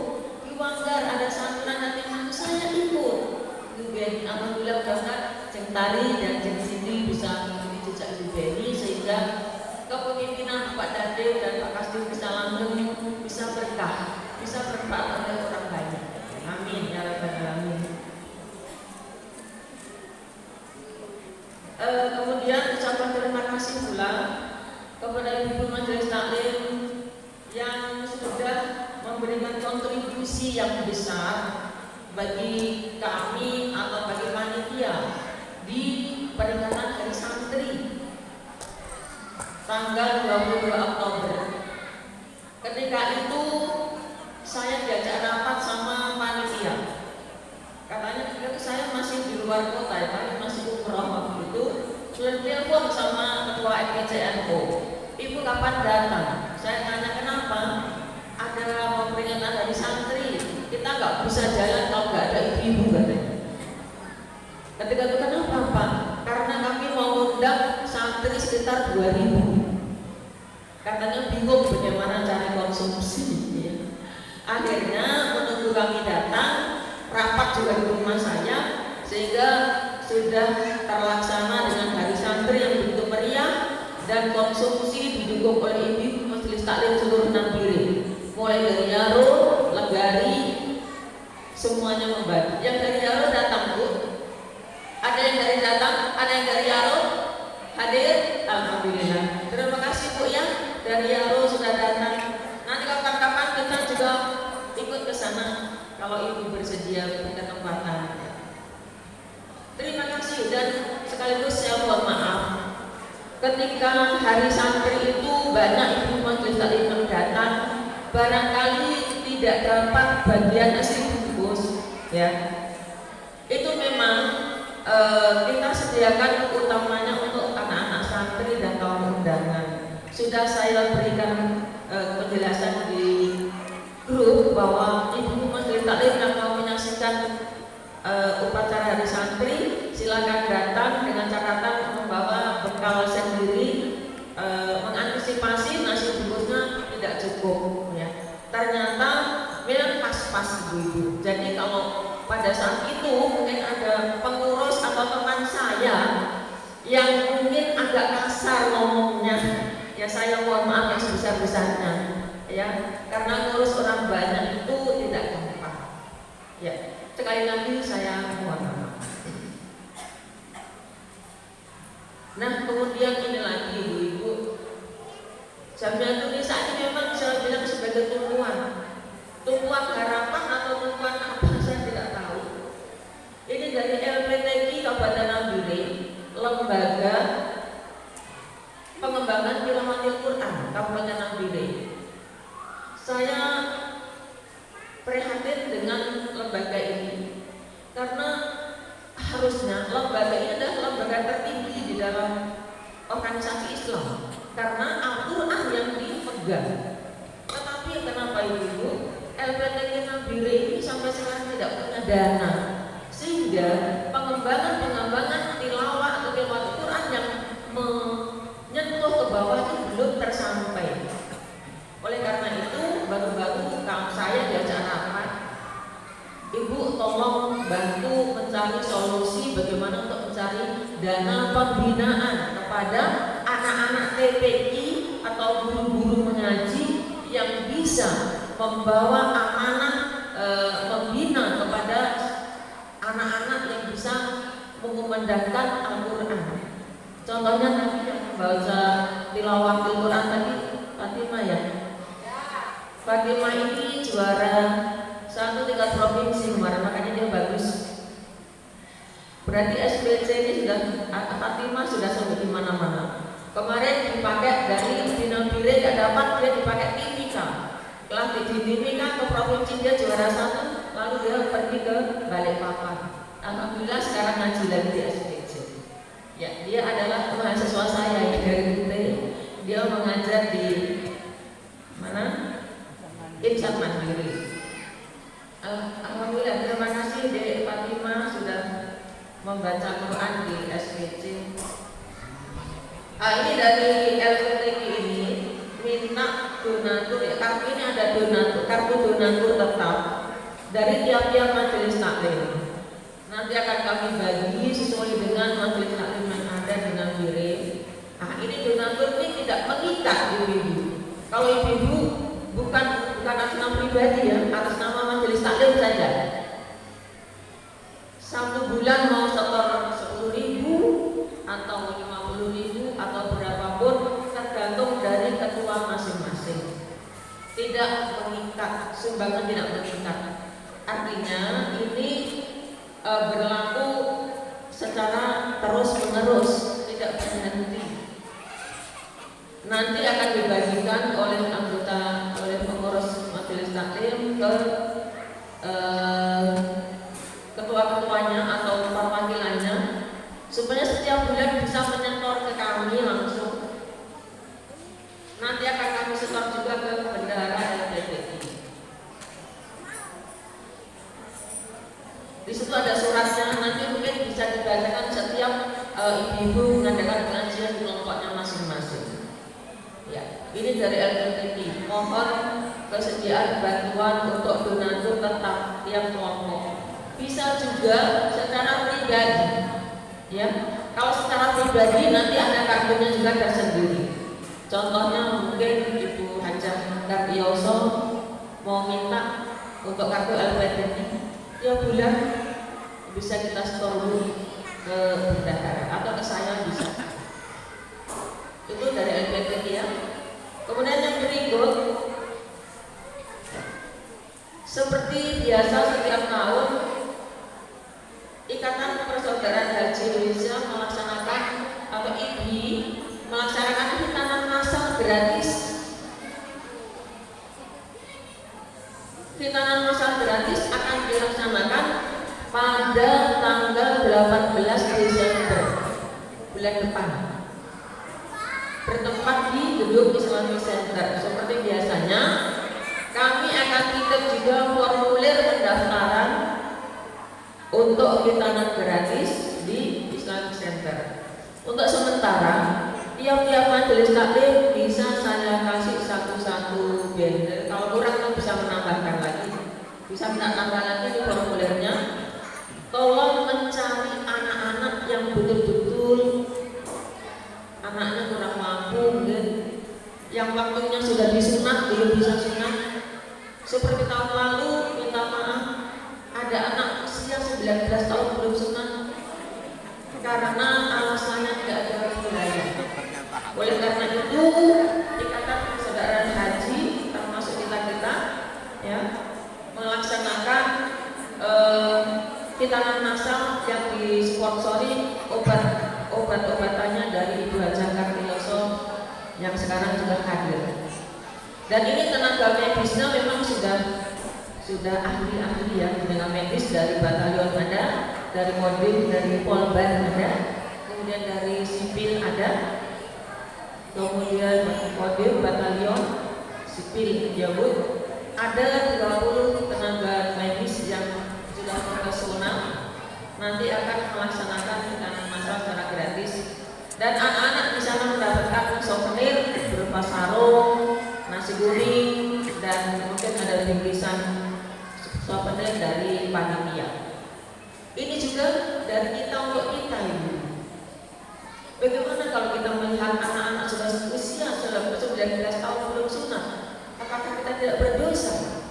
Di Wanggar ada santunan yatim piatu, saya ikut. Bu Beni, alhamdulillah mudah-mudahan Ceng Tari dan Ceng Cindy bisa mengikuti jejak Bu Beni sehingga kepemimpinan Pak Dandir dan Pak Kasdi bisa langgeng, bisa berkah, bisa bermanfaat oleh orang banyak. Amin ya rabbal alamin. Kemudian ucapan terima kasih pula kepada Ibu Majelis Taklim yang sudah memberikan kontribusi yang besar bagi kami atau bagi panitia di peringatan Hari Santri tanggal 22 Oktober. Ketika itu saya diajak rapat sama panitia. Katanya saya masih di luar kota ya, kami masih umroh waktu itu. Sudah telepon sama ketua FKCNO, Ibu kapan datang? Saya tanya kenapa? Ada peringatan Hari Santri, kita nggak bisa jalan kalau nggak ada ibu-ibu katanya. Ketika itu kenapa Pak? Karena kami mau undang santri sekitar 2000. Katanya bingung bagaimana cari konsumsi. Ya. Akhirnya menunggu kami datang, rapat juga di rumah saya, sehingga sudah terlaksana dengan Hari Santri yang begitu meriah dan konsumsi didukung oleh Ibu Majelis Taklim seluruh Nambire, mulai dari Yaro, Legari, semuanya membantu. Yang dari Yaro datang Bu, ada yang dari datang, ada yang dari Yaro hadir, alhamdulillah. Terima kasih Bu ya, dari Yaro sudah datang. Nanti kapan-kapan kita juga ikut ke sana kalau Ibu bersedia berkesempatan. Terima kasih dan sekaligus saya mohon maaf ketika Hari Santri itu banyak Ibu Majelis Taklim yang datang, barangkali tidak dapat bagian nasi bungkus ya. Itu memang kita sediakan utamanya untuk anak-anak santri dan kaum undangan. Sudah saya berikan penjelasan di grup bahwa Ibu Majelis Taklim yang mau menyaksikan upacara Hari Santri silakan datang dengan catatan membawa bekal sendiri, mengantisipasi nasi bungkusnya tidak cukup ya. Ternyata memang pas-pas ibu-ibu. Jadi kalau pada saat itu mungkin ada pengurus atau teman saya yang mungkin agak kasar ngomongnya, ya saya mohon maaf yang sebesar-besarnya ya, karena ngurus orang banyak itu tidak gampang ya. Sekali lagi saya mohon maaf. Nah kemudian ini lagi ibu-ibu, Jamiatul Nisa ini memang saya bilang sebagai tumpuan harapan atau tumpuan apa saya tidak tahu. Ini dari LPTQ Kabupaten Nambire, Lembaga Pengembangan Tilawahil Quran Kabupaten Nambire. Saya prihatin dengan lembaga ini karena harusnya lembaga ini adalah lembaga tertinggi di dalam organisasi Islam karena Al-Quran yang dipegang. Tetapi kenapa ibu LPTQ Nambire ini sampai sekarang tidak punya dana, sehingga pengembangan tilawah atau tilawah Al-Quran yang menyentuh ke bawah itu belum tersampai. Oleh karena itu baru-baru saya diajak rapat, Ibu tolong bantu mencari solusi bagaimana untuk mencari dana pembinaan kepada anak-anak TPI atau guru-guru mengaji yang bisa membawa amanah membina kepada anak-anak yang bisa mengumandangkan Al-Quran. Contohnya tadi yang membaca tilawah Al-Quran tadi Fatimah ya. Fatimah ini juara 1 tingkat provinsi kemarin, makanya dia bagus. Berarti SPC ini sudah Fatimah sudah sampai di mana-mana. Kemarin dipakai dari Nambire gak dapat, dia dipakai Timika. Kelas dibimbing kan ke provinsi dia juara 1, lalu dia pergi ke Balikpapan. Alhamdulillah sekarang ngaji lagi di SPJ. Ya, dia adalah mahasiswa saya yang dari UT. Dia mengajar di mana? Insan Mandiri. Alhamdulillah, terima kasih Dek Fatimah sudah membaca Quran di SPJ. Ini dari LPTQ ini minta donatur ya, kartu ini ada donatur, kartu donatur tetap dari tiap-tiap majelis taklim. Nanti akan kami bagi sesuai dengan majelis taklim yang ada dengan kirim. Ini donatur ini tidak mengikat ibu-ibu. Kalau ibu-ibu bukan atas nama pribadi ya, atas nama majelis taklim saja. 1 bulan mau setor 10.000 atau 50.000 atau berapapun tergantung dari ketua masing-masing. Tidak mengikat, sumbangan tidak mengikat. Artinya ini berlaku secara terus-menerus, tidak berhenti. Nanti akan dibagikan oleh anggota, oleh pengurus majelis taklim ke ketua-ketuanya atau perwakilannya, supaya setiap bulan bisa menyetor ke kami langsung. Nanti akan kami setor juga ke bendahara LPTI. Di situ ada suratnya, nanti mungkin bisa dibacakan setiap ibu-ibu mengadakan pengajian di kelompoknya masing-masing. Ya, ini dari LPTI. Mohon kesediaan bantuan untuk donatur tetap tiap kelompok. Bisa juga secara pribadi. Ya, kalau secara pribadi nanti ada kartunya juga tersendiri. Contohnya mungkin Ibu Hajah Kartioso mau minta untuk kartu LPTI, tiap bulan bisa kita store ke bendahara atau ke saya bisa. Itu dari LPTI ya. Kemudian yang berikut, seperti biasa setiap tahun Ikatan Persaudaraan Haji Indonesia melaksanakan atau IBI melaksanakan hitanan massal gratis. Hitanan massal gratis akan dilaksanakan pada tanggal 18 Desember bulan depan, bertempat di Gedung Islamic Center. Seperti biasanya, kami akan titip juga formulir pendaftaran untuk hitanan gratis di Islamic Center. Untuk sementara, tiap-tiap majelis taklim bisa saya kasih satu-satu banner. Kalau kurang kan bisa menambahkan lagi, bisa minta tambah lagi di formulirnya. Tolong mencari anak-anak yang betul-betul anaknya kurang mampu, yang waktunya sudah disunat belum bisa sunat. Seperti tahun lalu, minta maaf, ada anak usia 19 tahun belum sunat karena alasannya tidak ada wilayah. Oleh karena itu, Ikatan Persaudaraan Haji termasuk kita ya melaksanakan hitanan massal yang disponsori obat-obatannya dari Ibu Hajah Kartioso yang sekarang juga hadir. Dan ini tenaga medisnya memang sudah ahli-ahli ya, tenaga medis dari batalion ada, dari Kodim, dari Polban ada, kemudian dari sipil ada, kemudian Kodim, batalion, sipil, Jabut, ada 30 tenaga medis yang sudah profesional. Nanti akan melaksanakan hitanan massal secara gratis. Dan anak-anak di sana mendapatkan souvenir berupa sarung, nasi kuning, dan mungkin ada bingkisan souvenir dari panitia. Ini juga dari kita untuk kita ini. Bagaimana kalau kita melihat anak-anak sudah usia 19 tahun belum sunat? Apakah kita tidak berdosa?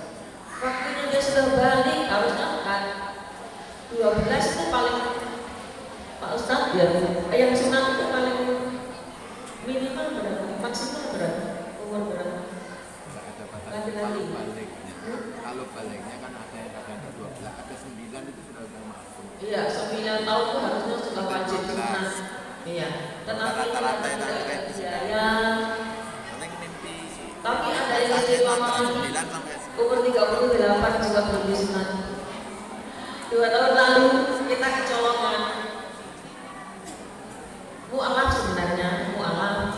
Waktunya dia sudah balik, harusnya kan 12 itu paling, Pak Ustadz ya, yang sunat itu paling minimal berapa? Maksimal berapa? Umur berapa? Laki-laki. Kalau baliknya kan ada yang kadang 12, ada 9 itu sudah masuk. Iya, 9 tahun itu harusnya sudah wajib sunat. Iya, tetapi Rata-rata yang tidak ada biaya. penting mimpi. Tapi ada yang lebih lama lagi, 9 sampai umur 38 juga belum disunat. 2 tahun lalu kita kecolongan. Mu'alaf sebenarnya, mu'alaf.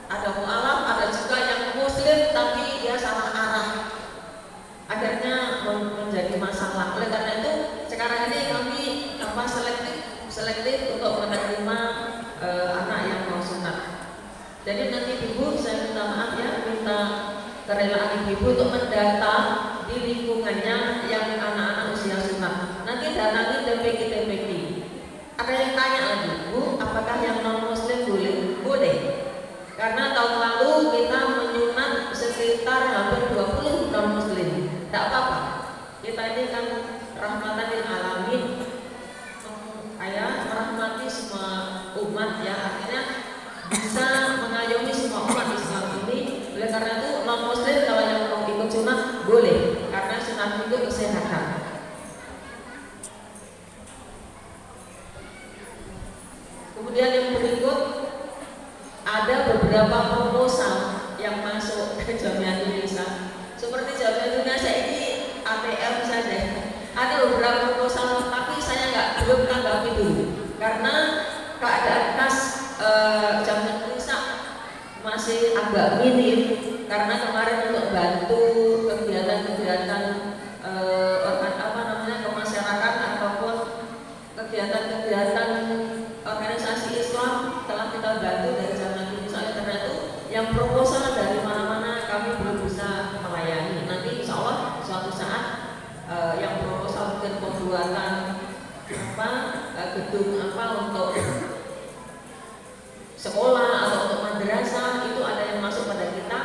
Ada mu'alaf, ada juga yang muslim tapi dia salah arah. Akhirnya menjadi masalah. Oleh karena itu sekarang ini kami selektif untuk menerima anak yang mau sunat. Jadi nanti ibu saya minta maaf ya, minta kerelaan ibu untuk mendata di lingkungannya yang anak-anak usia sunat. Nanti datangi TPK. Ada yang tanya lagi, Bu, apakah yang non muslim boleh? Boleh. Karena tahun lalu kita menyunat sekitar hampir 20 non muslim. Tidak apa-apa. Kita ini kan rahmatan lil alamin, merahmati semua umat ya, akhirnya bisa mengayomi semua umat Islam ini. Oleh karena itu non muslim kalau yang mau ikut sunat boleh, karena sunat itu kesehatan. Kemudian yang berikut ada beberapa proposal yang masuk ke Jamiatul Nisa. Seperti Jamiatul Nisa ini ATM saja. Ada beberapa proposal tapi saya belum tanggapi dulu karena keadaan kas Jamiatul Nisa masih agak minim, karena kemarin untuk bantu kegiatan-kegiatan kemasyarakatan ataupun kegiatan-kegiatan organisasi Islam telah kita bantu dari Jamiatul Nisa. Karena itu yang proposal dari mana-mana kami belum bisa melayani. Nanti insya Allah suatu saat yang proposal mungkin pembuatan gedung untuk sekolah atau untuk madrasah itu ada yang masuk pada kita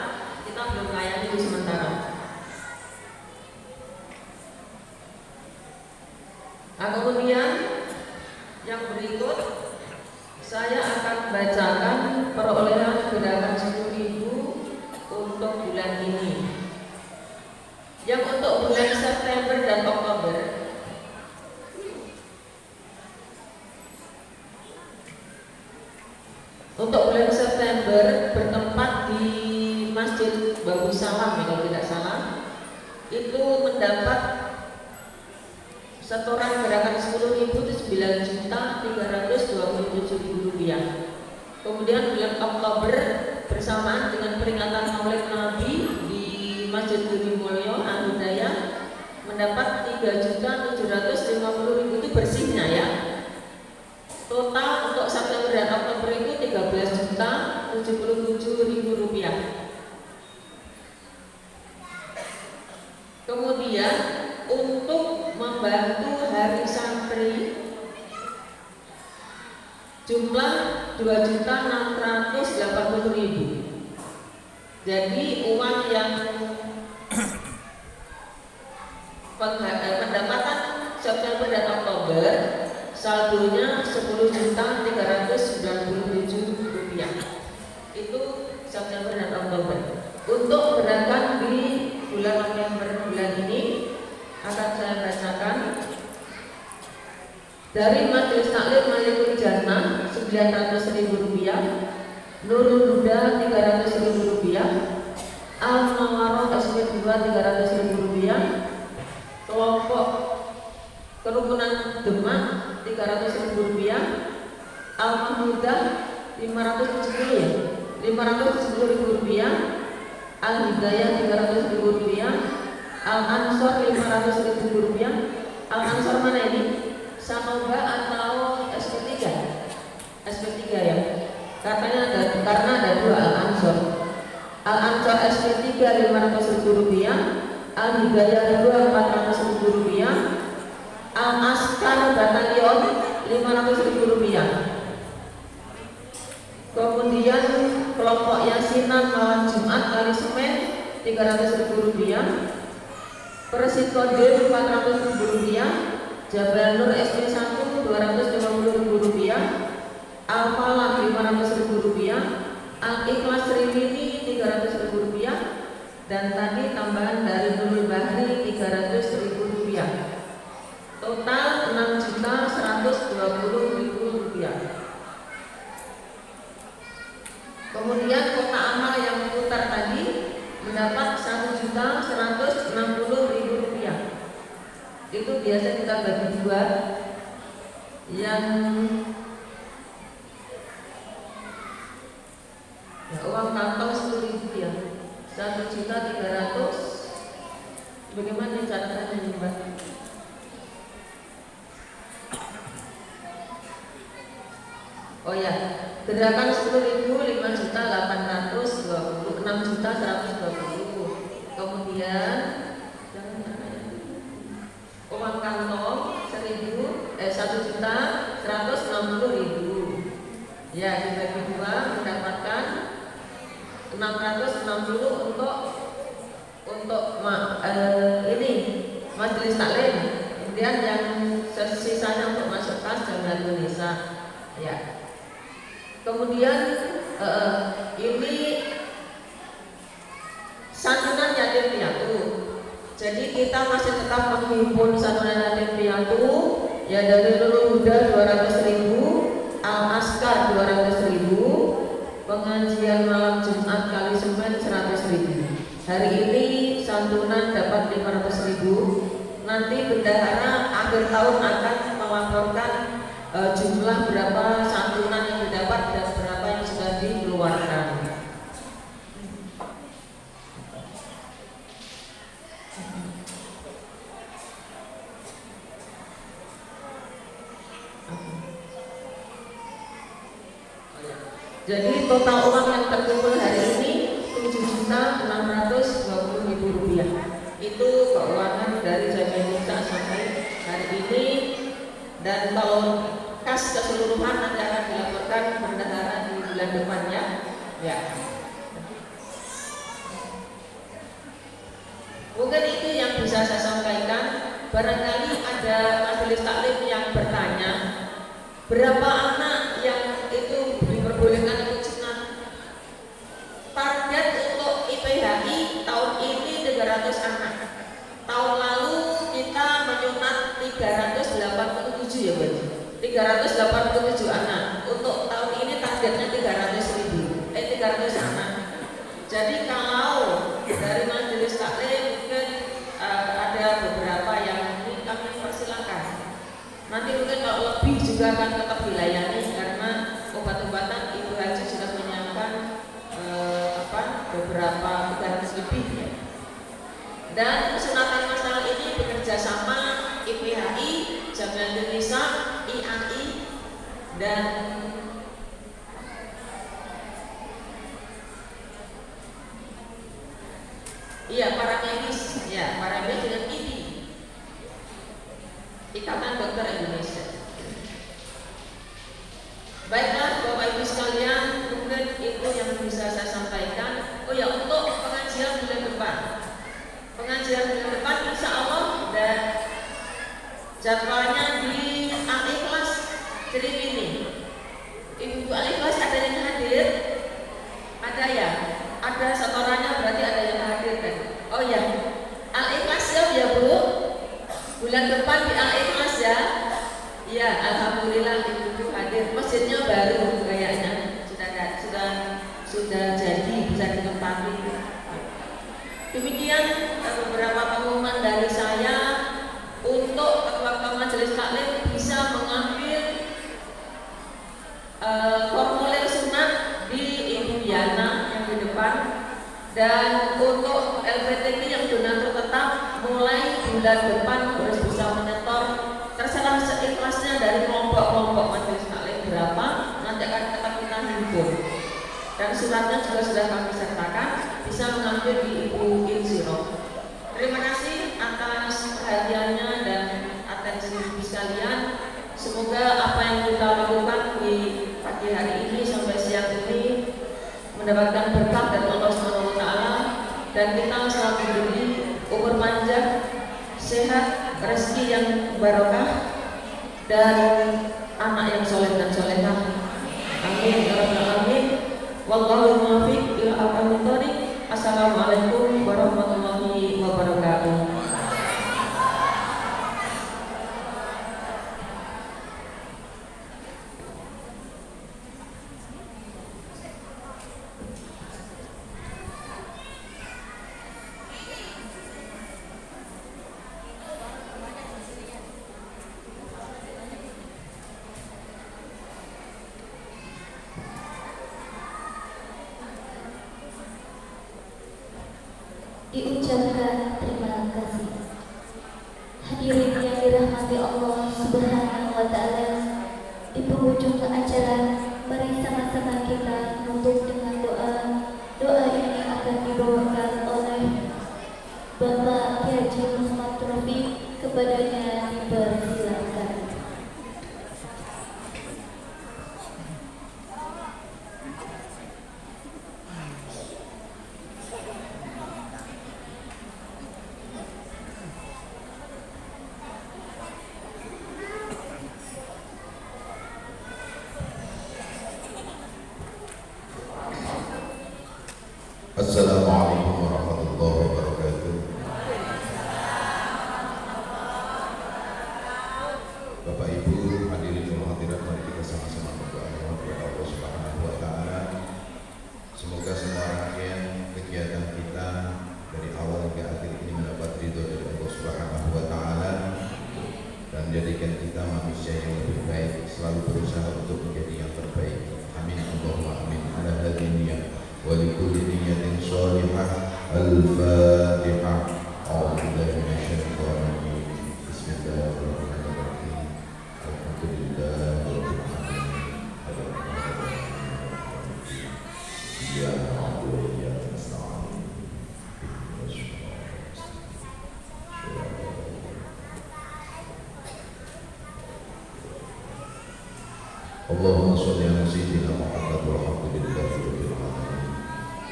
belum layani di sementara. Nah, kemudian yang berikut saya akan bacakan perolehan gerakan 10.000 untuk bulan ini. Yang untuk bulan September dan Oktober untuk bulan September bertempat di Masjid Bagus Salam kalau tidak salah, itu mendapat setoran gerakan 10.000 itu 9.327.000 rupiah. Kemudian bulan Oktober bersamaan dengan peringatan Maulid Nabi di Masjid Budi Mulyo Al-Hidayah mendapat 3.750.000 itu bersihnya ya. Total untuk September dan Oktober itu 13.077.000 rupiah. Kemudian untuk membantu hari santri jumlah 2.680.000. Jadi uang yang pendapatan September dan Oktober saldonya 10.397.000 rupiah. Itu September dan Oktober. Untuk gerakan di bulan November bulan ini akan saya bacakan dari Majelis Taklim Malikul Jannah 900.000 rupiah, Nurul Huda 300.000 rupiah, Al-Mawaroh SP2 300.000 rupiah, kelompok Kerukunan Demak 300.000 rupiah, Al-Mahmudah 570.000 rupiah, Al-Hidayah 300.000 rupiah, Al-Ansor 500.000 rupiah. Al-Ansor mana ini? Sanoba atau SP3? SP3 ya. Karena ada dua Al-Ansor. Al-Ansor SP3 500.000 rupiah, Al-Hidayah 2 400.000 rupiah, Al-Askar Batalion 500.000 rupiah. Kemudian kelompok Yasinan Malam Jumat Kali Semen 300.000 rupiah, Persikodim 400.000 rupiah, Jabal Nur SP1 250.000 rupiah, Al-Falah 500.000 rupiah, Al-Ikhlas Rimini 300.000 rupiah, dan tadi tambahan dari Nurul Bahri 300.000 rupiah. Total 6.120.000 rupiah. Kemudian mendapat Rp1.160.000. Itu biasa kita bagi dua, yang ya, uang kantong 10.000 ya, 1.300.000. Bagaimana catatannya ini, Mbak? Oh ya, gerakan 10.000, 5.820, 6.120. Kemudian uang kantong 1.160.000. Ya, dibagi dua mendapatkan 660 untuk ini majelis taklim. Kemudian yang sisanya untuk masuk kas Jamiatul Nisa. Ya. Kemudian ini santunan yatim piatu. Jadi kita masih tetap menghimpun santunan yatim piatu ya, dari Nurul Huda 200.000, Al Askar 200.000, pengajian malam Jumat kali Senin 100.000. Hari ini santunan dapat 500.000. Nanti bendahara akhir tahun akan melaporkan jumlah berapa santunan yang didapat dan berapa yang sudah dikeluarkan. Jadi total uang yang terkumpul hari ini Rp7.620.000. Itu keuangan dari Jamiatul Nisa sampai hari ini, dan kalau kas keseluruhan nanti akan dilaporkan bendahara di bulan depannya. Ya. Mungkin itu yang bisa saya sampaikan. Barangkali ada majelis taklim yang bertanya, berapa anak yang itu diperbolehkan ikut sunat? Target untuk IPHI tahun ini 300 anak. Tahun lalu kita menyunat 387 ya, Bu. 387 anak. Untuk tahun ini targetnya 300 anak. Jadi kalau dari majelis taklim mungkin ada beberapa yang ini kami persilakan. Nanti mungkin kalau lebih juga akan tetap dilayani, karena obat-obatan Ibu Haji sudah menyiapkan beberapa 300 lebih ya. Dan sunatan masal ini bekerja sama IPHI, Jamiatul Nisa, IAI, dan para medis, ya, para medis dengan IDI, Ikatan Dokter Indonesia. Baiklah Bapak Ibu sekalian, mungkin itu yang bisa saya sampaikan. Oh ya, untuk pengajian bulan depan. Pengajian bulan depan insya Allah dan jadwalnya di Al-Ikhlas. Jadi ini, Ibu Al-Ikhlas ada yang hadir? Ada ya? Ada setorannya, berarti ada yang hadir kan? Oh ya, Al-Ikhlas siap ya Bu? Bulan depan di Al-Ikhlas ya? Ya, alhamdulillah Ibu hadir. Masjidnya baru kayaknya, sudah jadi, bisa ditempati. Demikian beberapa pengumuman dari saya. Untuk ketua majelis taklim bisa mengambil formulir sunat di Ibu Yana yang di depan, dan untuk LPTK yang donatur tetap mulai bulan depan harus bisa menyetor, terserah seikhlasnya dari kelompok-kelompok majelis taklim berapa, nanti akan tetap kita himpun. Dan suratnya juga sudah kami sertakan, bisa mengambil di Ibu Insiro. Terima kasih atas perhatiannya dan atensi Ibu sekalian. Semoga apa yang kita lakukan di pagi hari ini sampai siang ini mendapatkan berkah dari Allah SWT, dan kita selalu diberi umur panjang, sehat, rezeki yang barokah, dan anak yang soleh dan solehah. Amin ya rabbal alamin. Wallahu muwaffiq ila aqwamit thoriq. Assalamualaikum warahmatullahi wabarakatuh. Hadirin yang dirahmati Allah Subhanahu wa taala, di penghujung acara mari sama-sama kita menutup dengan doa. Doa ini akan dibawakan oleh Bapak Kiai Haji Muhammad Rafiq, kepadanya dipersilakan. Assalamualaikum warahmatullahi wabarakatuh. Bapak Ibu hadirin dan hadirat, mari kita sama-sama berdoa kepada Allah Subhanahu wa taala. Semoga semua rangkaian kegiatan kita dari awal hingga akhir ini mendapat ridho dari Allah Subhanahu wa taala dan menjadikan kita manusia yang lebih baik, selalu berusaha untuk menjadi yang terbaik. Amin Allahumma amin. Ala hadhihi niyyah ولكل نية صالحة. الفاتحة. أعوذ بالله من الشيطان الرجيم. بسم الله الرحمن الرحيم. الحمد لله رب العالمين. الرحمن الرحيم. إياك نعبد وإياك نستعين. اهدنا الصراط المستقيم. اللهم صل على سيدنا محمد والحمد لله رب العالمين.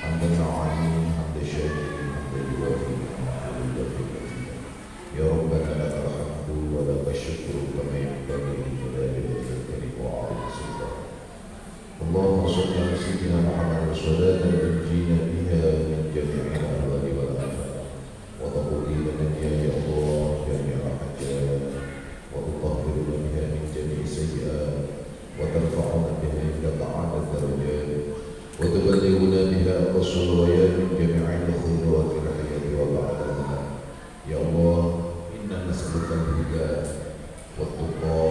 حمدا عظيما حمدا شاكرا حمدا يوافي حمدا يكافي. يا ربنا لك الحمد ولك الشكر كما ينبغي لجلال وجهك وعظيم سلطانك. اللهم صل على سيدنا محمد صلاة تنجينا بها من جميع الاهوال والافات وتقضي لنا بها يا الله جميع الحاجات وتطهر بها من جميع السيئات وترفعنا بها عندك اعلى الدرجات وتبلغنا بها أقصى الغايات من جميع الخيرات في الحياة وبعد الممات. يا الله إنا نسألك الهدى والتقى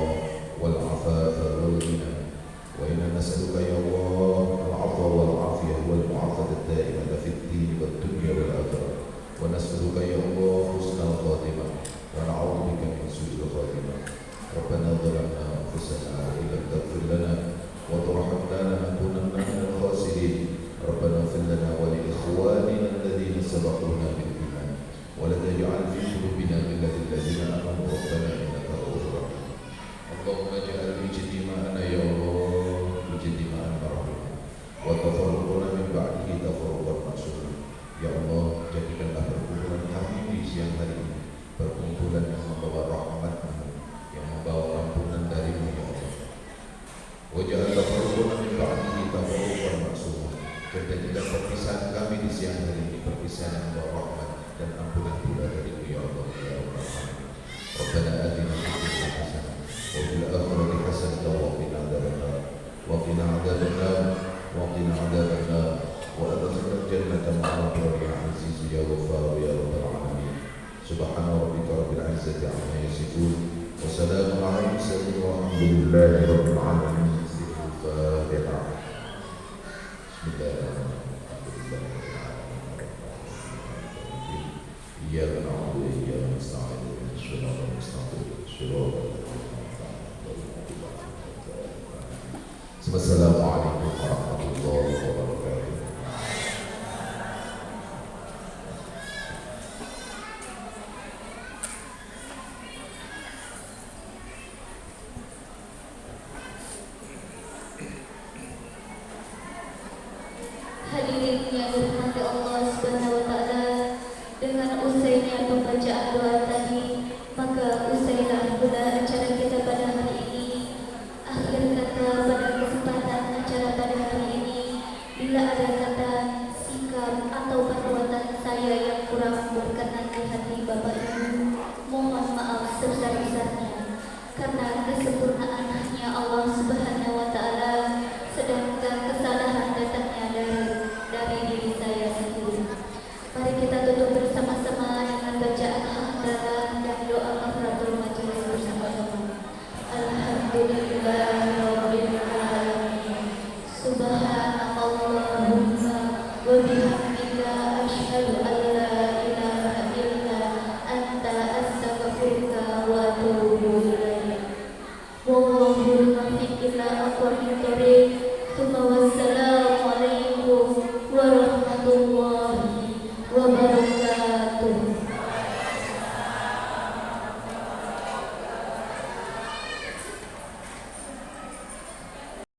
والعفاف والغنى، وإنا نسألك يا الله العفو والعافية والمعافاة الدائمة في الدين والدنيا والآخرة، ونسألك يا الله حسن الخاتمة ونعوذ بك من سوء الخاتمة. ربنا ظلمنا أنفسنا وإن لم تغفر لنا وترحمنا لنكونن من الخاسرين. ربنا اغفر لنا ولإخواننا الذين سبقونا بالإيمان ولا تجعل في قلوبنا غلا للذين آمنوا ربنا إنك رؤوف رحيم. اللهم اجعل اجتماعنا يا الله اجتماعا مرحوما وتفرقنا من بعده تفرقا معصوما. Ya Allah, jadikanlah perkumpulan kami di siang hari ini perkumpulan yang membawa rahmat-Mu, yang membawa ampunan dari-Mu ya Allah. Wajah tafarruquna min ba'dihi tafarruqan maksuma. Jadikan perpisahan kami di siang hari ini perpisahan yang membawa rahmat dan ampunan pula dari-Mu ya Allah ya Rabbal alamin. Rabbana atina fid dunya hasanah wa fil akhirati hasanah wa qina adzabannar wa qina adzabannar wa qina adzabannar wa adkhilna al-jannata ma'a rabbil aziz ya ghaffar ya Rabbal alamin. Subhana rabbika rabbil izzati amma yasifun wa salamun 'alal mursalin walhamdulillahi rabbil alamin. Al-Fatihah. Bismillahirrahmanirrahim. Iyyaka na'budu wa iyyaka nasta'in. Shiratal mustaqim. Assalamualaikum warahmatullahi wabarakatuh. ala afwahil karim